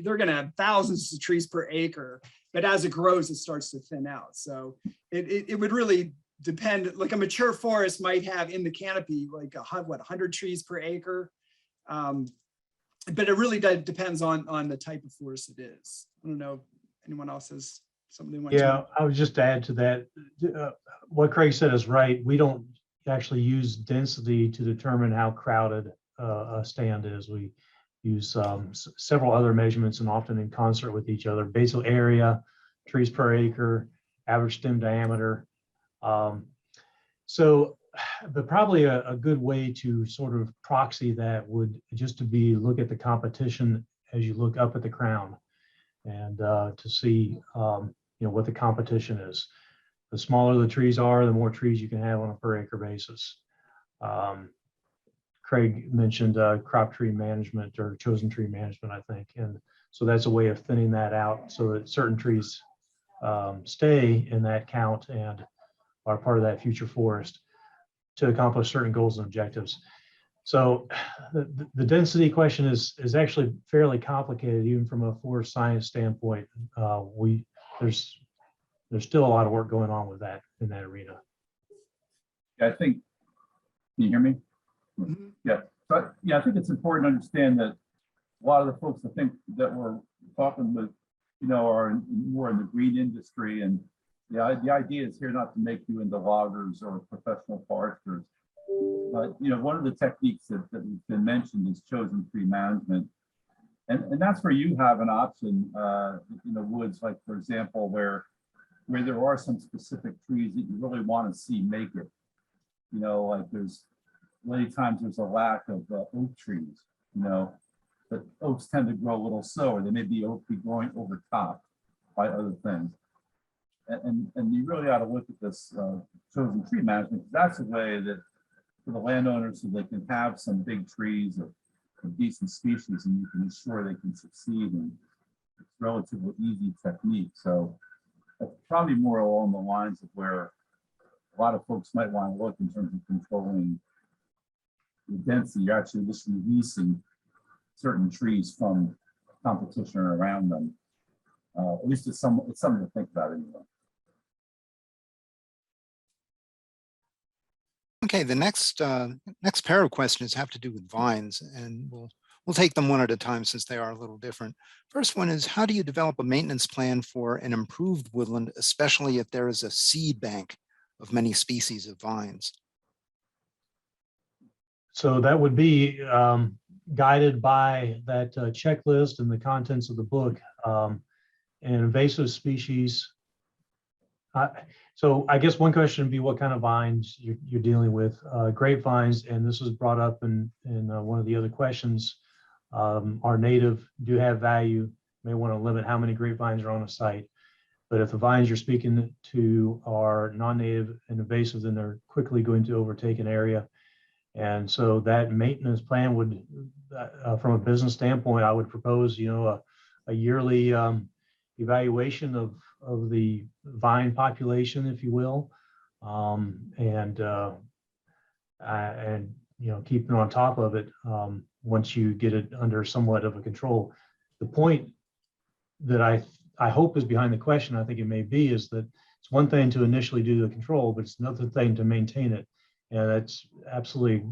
Speaker 5: they're going to have thousands of trees per acre. But as it grows, it starts to thin out. So it would really depend. Like a mature forest might have in the canopy like 100 trees per acre. But it really depends on the type of forest it is. I don't know if anyone else has something they want to.
Speaker 3: Yeah, I would just add to that. What Craig said is right. We don't actually use density to determine how crowded a stand is. We use several other measurements, and often in concert with each other: basal area, trees per acre, average stem diameter. But probably a good way to sort of proxy that would just to be look at the competition as you look up at the crown, and to see what the competition is. The smaller the trees are, the more trees you can have on a per acre basis. Craig mentioned crop tree management or chosen tree management, I think. And so that's a way of thinning that out so that certain trees stay in that count and are part of that future forest to accomplish certain goals and objectives. So the density question is actually fairly complicated, even from a forest science standpoint. There's still a lot of work going on with that in that arena.
Speaker 6: Yeah, I think, can you hear me?
Speaker 5: Mm-hmm.
Speaker 6: Yeah, but yeah, I think it's important to understand that a lot of the folks I think that we're talking with, are more in the green industry, and the idea is here not to make you into loggers or professional foresters. But one of the techniques that has been mentioned is chosen tree management, and that's where you have an option in the woods, like for example, where where there are some specific trees that you really want to see make it. You know, like there's many times there's a lack of oak trees, you know, but oaks tend to grow a little slower. They may be growing over top by other things. And you really ought to look at this chosen tree management. That's a way that for the landowners, so they can have some big trees of decent species, and you can ensure they can succeed. And it's a relatively easy technique. So that's probably more along the lines of where a lot of folks might want to look in terms of controlling the density. You're actually just releasing certain trees from competition around them. At least it's something to think about anyway.
Speaker 1: Okay, the next pair of questions have to do with vines, and we'll take them one at a time since they are a little different. First one is, how do you develop a maintenance plan for an improved woodland, especially if there is a seed bank of many species of vines?
Speaker 3: So that would be guided by that checklist and the contents of the book. And invasive species. So I guess one question would be what kind of vines you're dealing with. Grapevines, and this was brought up in one of the other questions, are native, do have value, may want to limit how many grapevines are on a site. But if the vines you're speaking to are non-native and invasive, then they're quickly going to overtake an area. And so that maintenance plan would, from a business standpoint, I would propose, you know, a yearly evaluation of the vine population, if you will, and you know, keeping on top of it once you get it under somewhat of a control. The point that I hope is behind the question, I think it may be, is that it's one thing to initially do the control, but it's another thing to maintain it, and that's absolutely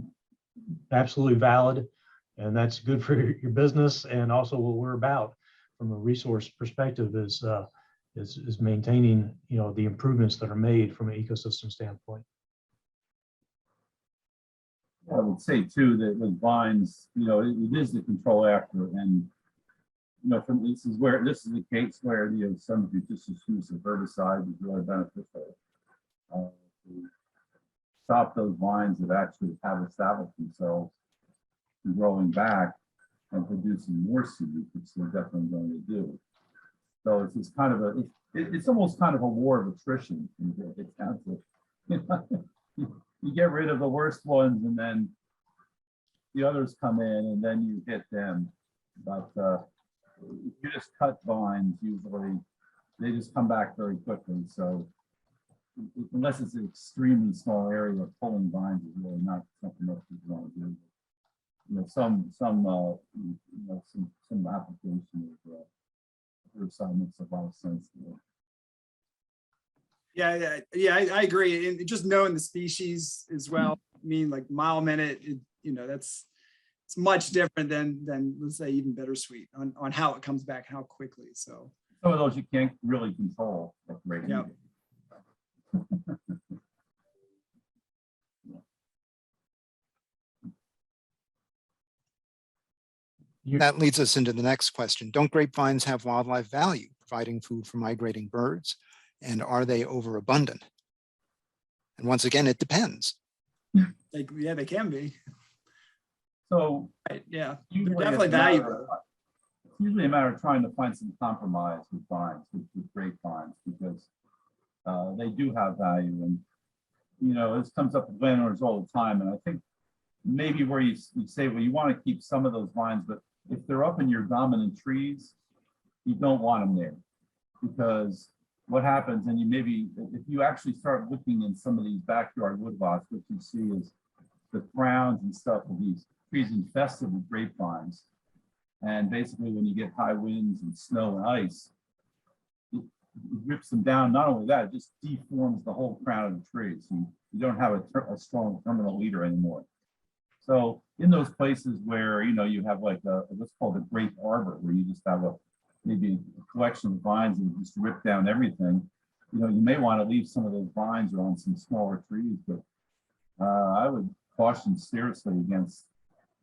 Speaker 3: valid, and that's good for your business, and also what we're about from a resource perspective is maintaining, you know, the improvements that are made from an ecosystem standpoint.
Speaker 6: I would say too that with vines, you know, it is the control after, and you know, this is the case where you know some judicious use of herbicide is really beneficial to stop those vines that actually have established themselves from growing back and producing more seed, which they're definitely going to do. So it's kind of it's almost kind of a war of attrition. It's down to, you get rid of the worst ones, and then the others come in, and then you hit them. But if you just cut vines, usually they just come back very quickly. So unless it's an extremely small area, pulling vines is really not something that people want to do. You know, some application of herbicide makes a lot of sense to it.
Speaker 5: Yeah, I agree. And just knowing the species as well, I mean, like mile a minute, you know, it's much different than let's say even bittersweet on how it comes back, how quickly. So
Speaker 6: some of those you can't really control. Right.
Speaker 5: Yeah.
Speaker 1: That leads us into the next question. Don't grapevines have wildlife value, providing food for migrating birds? And are they overabundant? And once again, it depends.
Speaker 5: yeah, they can be.
Speaker 6: So
Speaker 5: Yeah, they're
Speaker 6: usually
Speaker 5: definitely
Speaker 6: it's a matter
Speaker 5: valuable.
Speaker 6: It's usually a matter of trying to find some compromise with vines, with grapevines, because they do have value. And you know, this comes up with landowners all the time. And I think maybe where you say, well, you want to keep some of those vines, but if they're up in your dominant trees, you don't want them there, because what happens, and you maybe, if you actually start looking in some of these backyard woodlots, what you see is the crowns and stuff of these trees infested with grapevines. And basically when you get high winds and snow and ice, it rips them down. Not only that, it just deforms the whole crown of the tree. So you don't have a strong terminal leader anymore. So in those places where, you know, you have like what's called a grape arbor, where you just have maybe a collection of vines and just rip down everything, you know, you may want to leave some of those vines on some smaller trees, but I would caution seriously against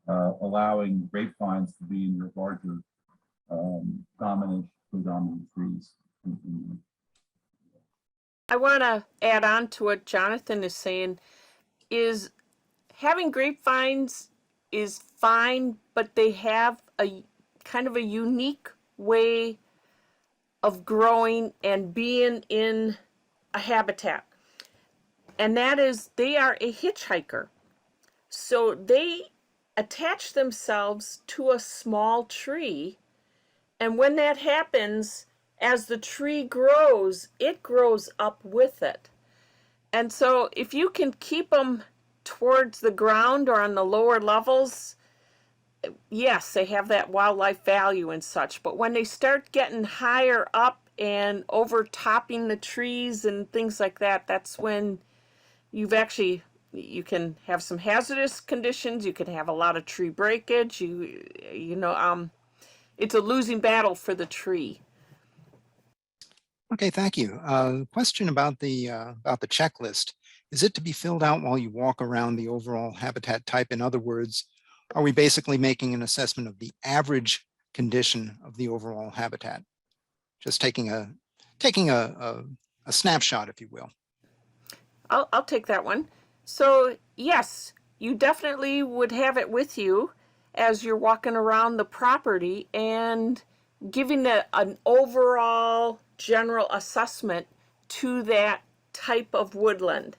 Speaker 6: allowing grapevines to be in your larger predominant trees.
Speaker 4: I want to add on to what Jonathan is saying, is having grapevines is fine, but they have a kind of a unique way of growing and being in a habitat. And that is, they are a hitchhiker. So they attach themselves to a small tree. And when that happens, as the tree grows, it grows up with it. And so if you can keep them towards the ground or on the lower levels, yes, they have that wildlife value and such. But when they start getting higher up and overtopping the trees and things like that, that's when you can have some hazardous conditions. You can have a lot of tree breakage. It's a losing battle for the tree.
Speaker 1: Okay, thank you. Question about the checklist. Is it to be filled out while you walk around the overall habitat type? In other words, are we basically making an assessment of the average condition of the overall habitat? Just taking a snapshot, if you will.
Speaker 4: I'll take that one. So yes, you definitely would have it with you as you're walking around the property and giving an overall general assessment to that type of woodland,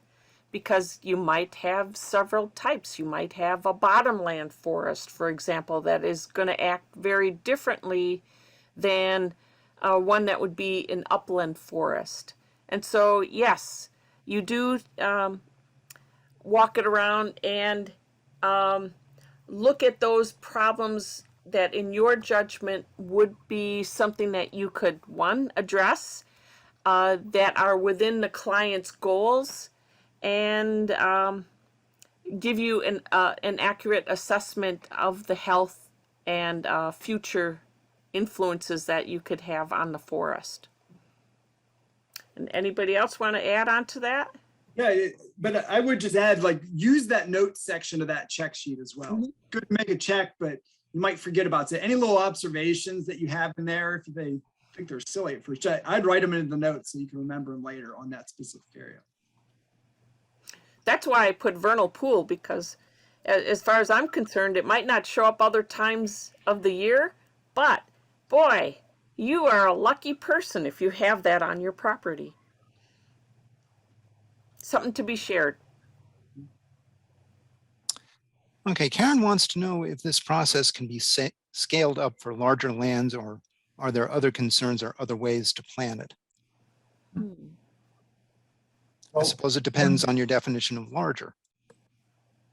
Speaker 4: because you might have several types. You might have a bottomland forest, for example, that is going to act very differently than one that would be an upland forest. And so, yes, you do walk it around and look at those problems that in your judgment would be something that you could, one, address, that are within the client's goals, and give you an accurate assessment of the health and future influences that you could have on the forest. And anybody else want to add on to that?
Speaker 5: Yeah, but I would just add, like, use that notes section of that check sheet as well. Good to make a check, but you might forget about it. Any little observations that you have in there, if they think they're silly at first, I'd write them in the notes so you can remember them later on that specific area.
Speaker 4: That's why I put Vernal Pool, because as far as I'm concerned, it might not show up other times of the year, but boy, you are a lucky person if you have that on your property. Something to be shared.
Speaker 1: Okay, Karen wants to know if this process can be scaled up for larger lands, or are there other concerns or other ways to plan it? I suppose it depends on your definition of larger.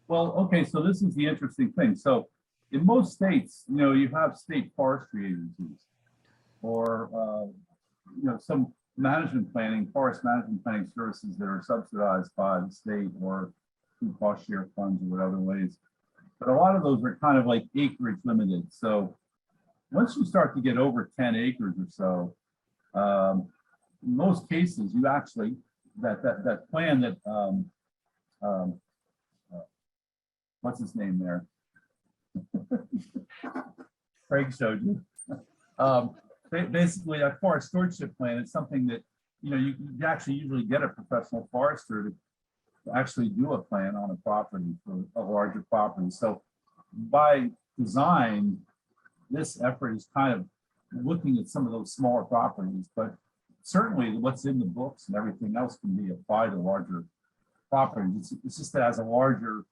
Speaker 6: Well, okay, so this is the interesting thing. So in most states, you have state forestry agencies, or some forest management planning services that are subsidized by the state or through cost share funds or whatever ways. But a lot of those are kind of like acreage limited. So once you start to get over 10 acres or so, in most cases, you actually, that plan that, what's his name there? Craig showed you. Basically, a forest stewardship plan is something that, you actually usually get a professional forester to actually do a plan on a property for a larger property. So by design, this effort is kind of looking at some of those smaller properties, but certainly what's in the books and everything else can be applied to larger properties. It's just that as a larger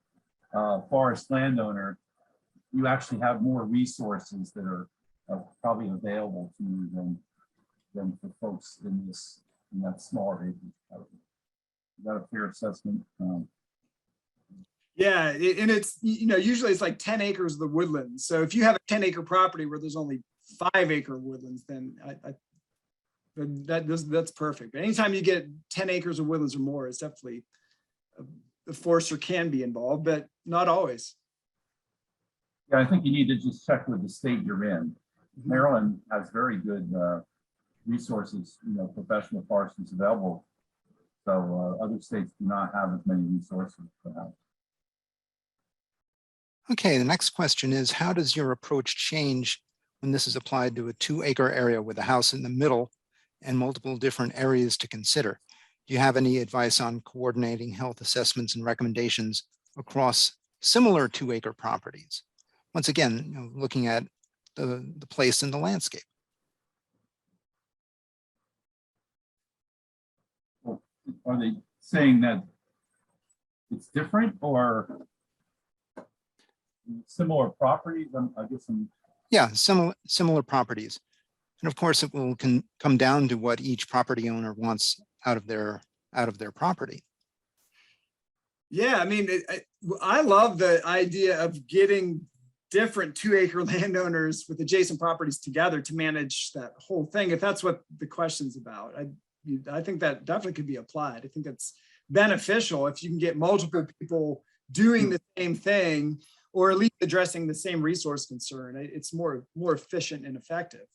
Speaker 6: forest landowner, you actually have more resources that are probably available to you than for folks in that smaller acreage category. Is that a fair assessment?
Speaker 5: Yeah, and it's, usually it's like 10 acres of the woodlands. So if you have a 10-acre property where there's only 5-acre woodlands, then that's perfect. But anytime you get 10 acres of woodlands or more, it's definitely, the forester can be involved, but not always.
Speaker 6: Yeah, I think you need to just check with the state you're in. Maryland has very good resources, professional foresters available. So other states do not have as many resources for that.
Speaker 1: Okay, the next question is, how does your approach change when this is applied to a 2-acre area with a house in the middle and multiple different areas to consider? do you have any advice on coordinating health assessments and recommendations across similar 2-acre properties? Once again, looking at the place in the landscape.
Speaker 6: Are they saying that it's different or similar properties? I guess
Speaker 1: Yeah, similar properties. And of course, it will come down to what each property owner wants out of their property.
Speaker 5: Yeah, I mean, I love the idea of getting different 2-acre landowners with adjacent properties together to manage that whole thing. If that's what the question's about, I think that definitely could be applied. I think it's beneficial if you can get multiple people doing the same thing, or at least addressing the same resource concern. It's more efficient and effective.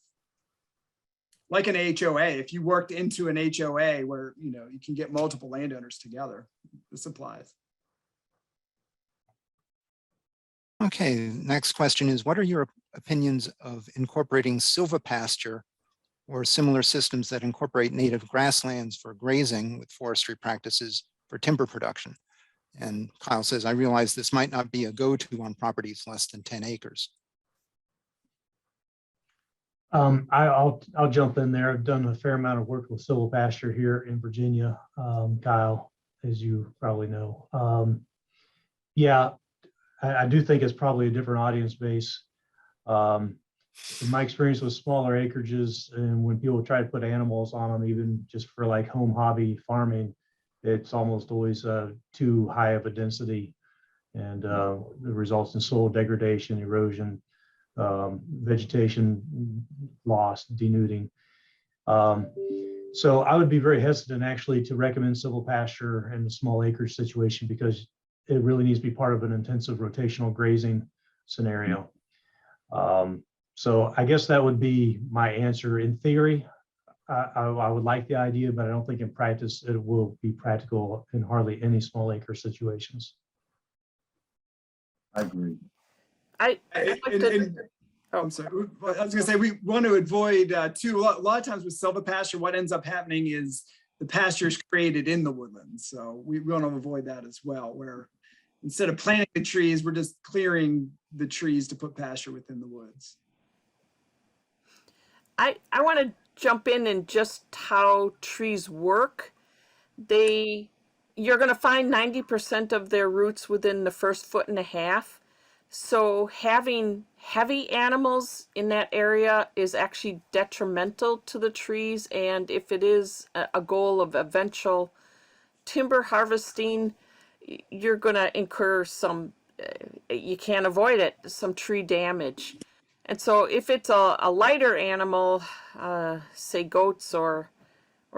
Speaker 5: Like an HOA, if you worked into an HOA where you can get multiple landowners together, this applies.
Speaker 1: Okay, next question is, what are your opinions of incorporating silvopasture or similar systems that incorporate native grasslands for grazing with forestry practices for timber production? And Kyle says, I realize this might not be a go-to on properties less than 10 acres.
Speaker 3: I'll jump in there. I've done a fair amount of work with silvopasture here in Virginia, Kyle, as you probably know. Yeah, I do think it's probably a different audience base. In my experience with smaller acreages, and when people try to put animals on them, even just for like home hobby farming, it's almost always too high of a density, and it results in soil degradation, erosion, vegetation loss, denuding. So I would be very hesitant actually to recommend silvopasture in the small acreage situation, because it really needs to be part of an intensive rotational grazing scenario. So I guess that would be my answer. In theory, I would like the idea, but I don't think in practice it will be practical in hardly any small acre situations.
Speaker 6: I agree.
Speaker 5: I'm sorry. I was going to say, we want to avoid too. A lot of times with silvopasture, what ends up happening is the pasture is created in the woodland. So we want to avoid that as well, where instead of planting the trees, we're just clearing the trees to put pasture within the woods.
Speaker 4: I want to jump in and just how trees work. You're going to find 90% of their roots within the first 1.5 feet. So having heavy animals in that area is actually detrimental to the trees. And if it is a goal of eventual timber harvesting, you're going to incur some, you can't avoid it, some tree damage. And so if it's a lighter animal, say goats or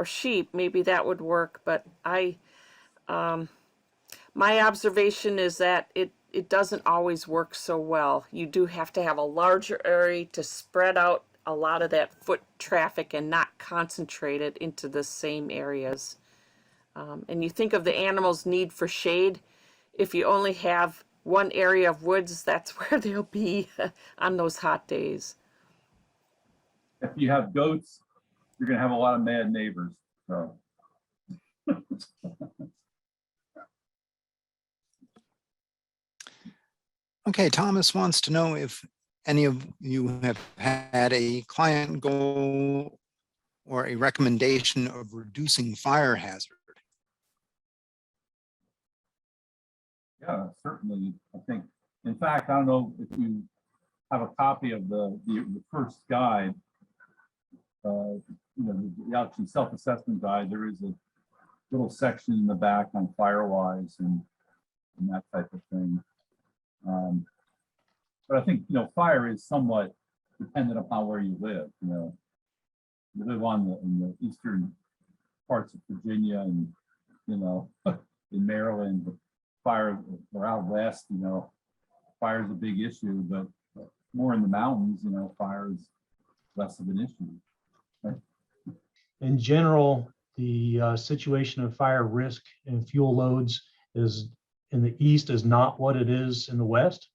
Speaker 4: sheep, maybe that would work. But my observation is that it doesn't always work so well. You do have to have a larger area to spread out a lot of that foot traffic and not concentrate it into the same areas. And you think of the animal's need for shade. If you only have one area of woods, that's where they'll be on those hot days.
Speaker 6: If you have goats, you're going to have a lot of mad neighbors. So.
Speaker 1: Okay, Thomas wants to know if any of you have had a client goal or a recommendation of reducing fire hazard.
Speaker 6: Yeah, certainly. I think, in fact, I don't know if you have a copy of the first guide, the actually self-assessment guide. There is a little section in the back on fire-wise and that type of thing. But I think, fire is somewhat dependent upon where you live. You live in the eastern parts of Virginia and, in Maryland, fire, or out west, fire is a big issue, but more in the mountains, fire is less of an issue. Right?
Speaker 3: In general, the situation of fire risk and fuel loads is in the east is not what it is in the west.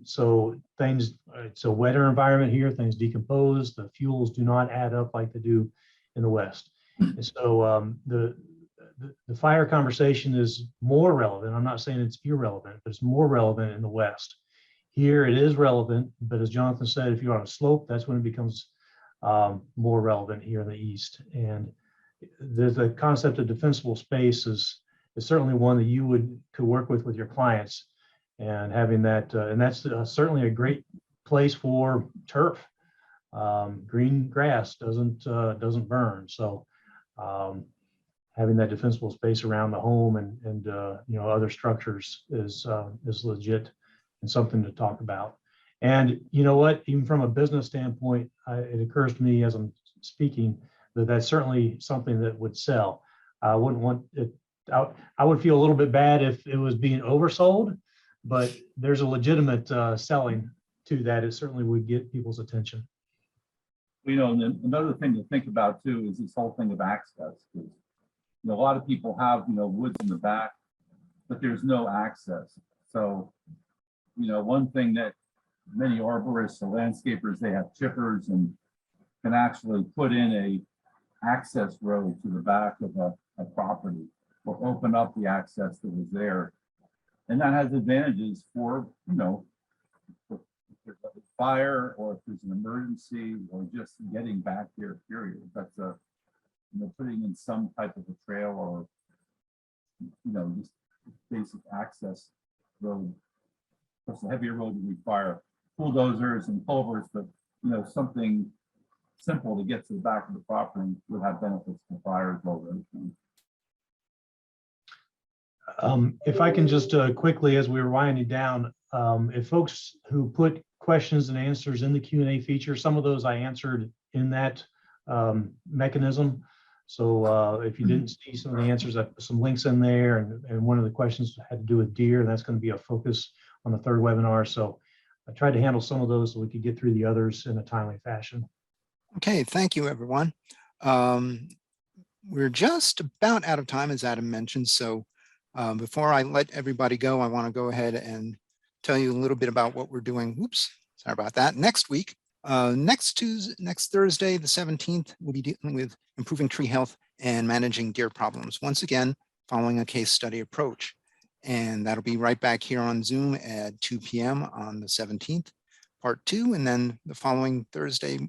Speaker 3: So it's a wetter environment here, things decompose, the fuels do not add up like they do in the west. And so the fire conversation is more relevant. I'm not saying it's irrelevant, but it's more relevant in the West. Here it is relevant, but as Jonathan said, if you're on a slope, that's when it becomes more relevant here in the East. And the concept of defensible space is certainly one that you could work with your clients, and having that, and that's certainly a great place for turf. Green grass doesn't burn, so having that defensible space around the home and other structures is legit and something to talk about. And you know what, even from a business standpoint, it occurs to me as I'm speaking that that's certainly something that would sell. I wouldn't want it out. I would feel a little bit bad if it was being oversold, but there's a legitimate selling to that. It certainly would get people's attention.
Speaker 6: And then another thing to think about too is this whole thing of access. Because a lot of people have woods in the back, but there's no access. So one thing that many arborists or landscapers, they have chippers and can actually put in a access road to the back of a property, or open up the access that was there. And that has advantages for, if there's a fire or if there's an emergency or just getting back there, period. That's putting in some type of a trail or, just basic access road. Of course, the heavier road would require bulldozers and culverts, but, something simple to get to the back of the property would have benefits for fire as well.
Speaker 3: If I can just quickly, as we were winding down, if folks who put questions and answers in the Q&A feature, some of those I answered in that mechanism. So if you didn't see some of the answers, I put some links in there, and one of the questions had to do with deer, and that's going to be a focus on the third webinar. So I tried to handle some of those so we could get through the others in a timely fashion.
Speaker 1: Okay, thank you, everyone. We're just about out of time, as Adam mentioned. So before I let everybody go, I want to go ahead and tell you a little bit about what we're doing. Oops, sorry about that. Next week, next Thursday, the 17th, we'll be dealing with improving tree health and managing deer problems. Once again, following a case study approach. And that'll be right back here on Zoom at 2 p.m. on the 17th, part 2. And then the following Thursday,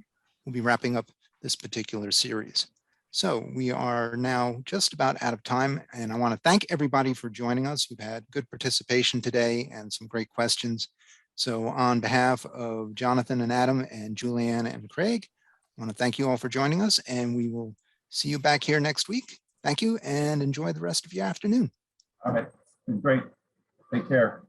Speaker 1: we'll be wrapping up this particular series. So we are now just about out of time, and I want to thank everybody for joining us. We've had good participation today and some great questions. So on behalf of Jonathan and Adam and Julianne and Craig, I want to thank you all for joining us, and we will see you back here next week. Thank you, and enjoy the rest of your afternoon.
Speaker 6: All right, great. Take care.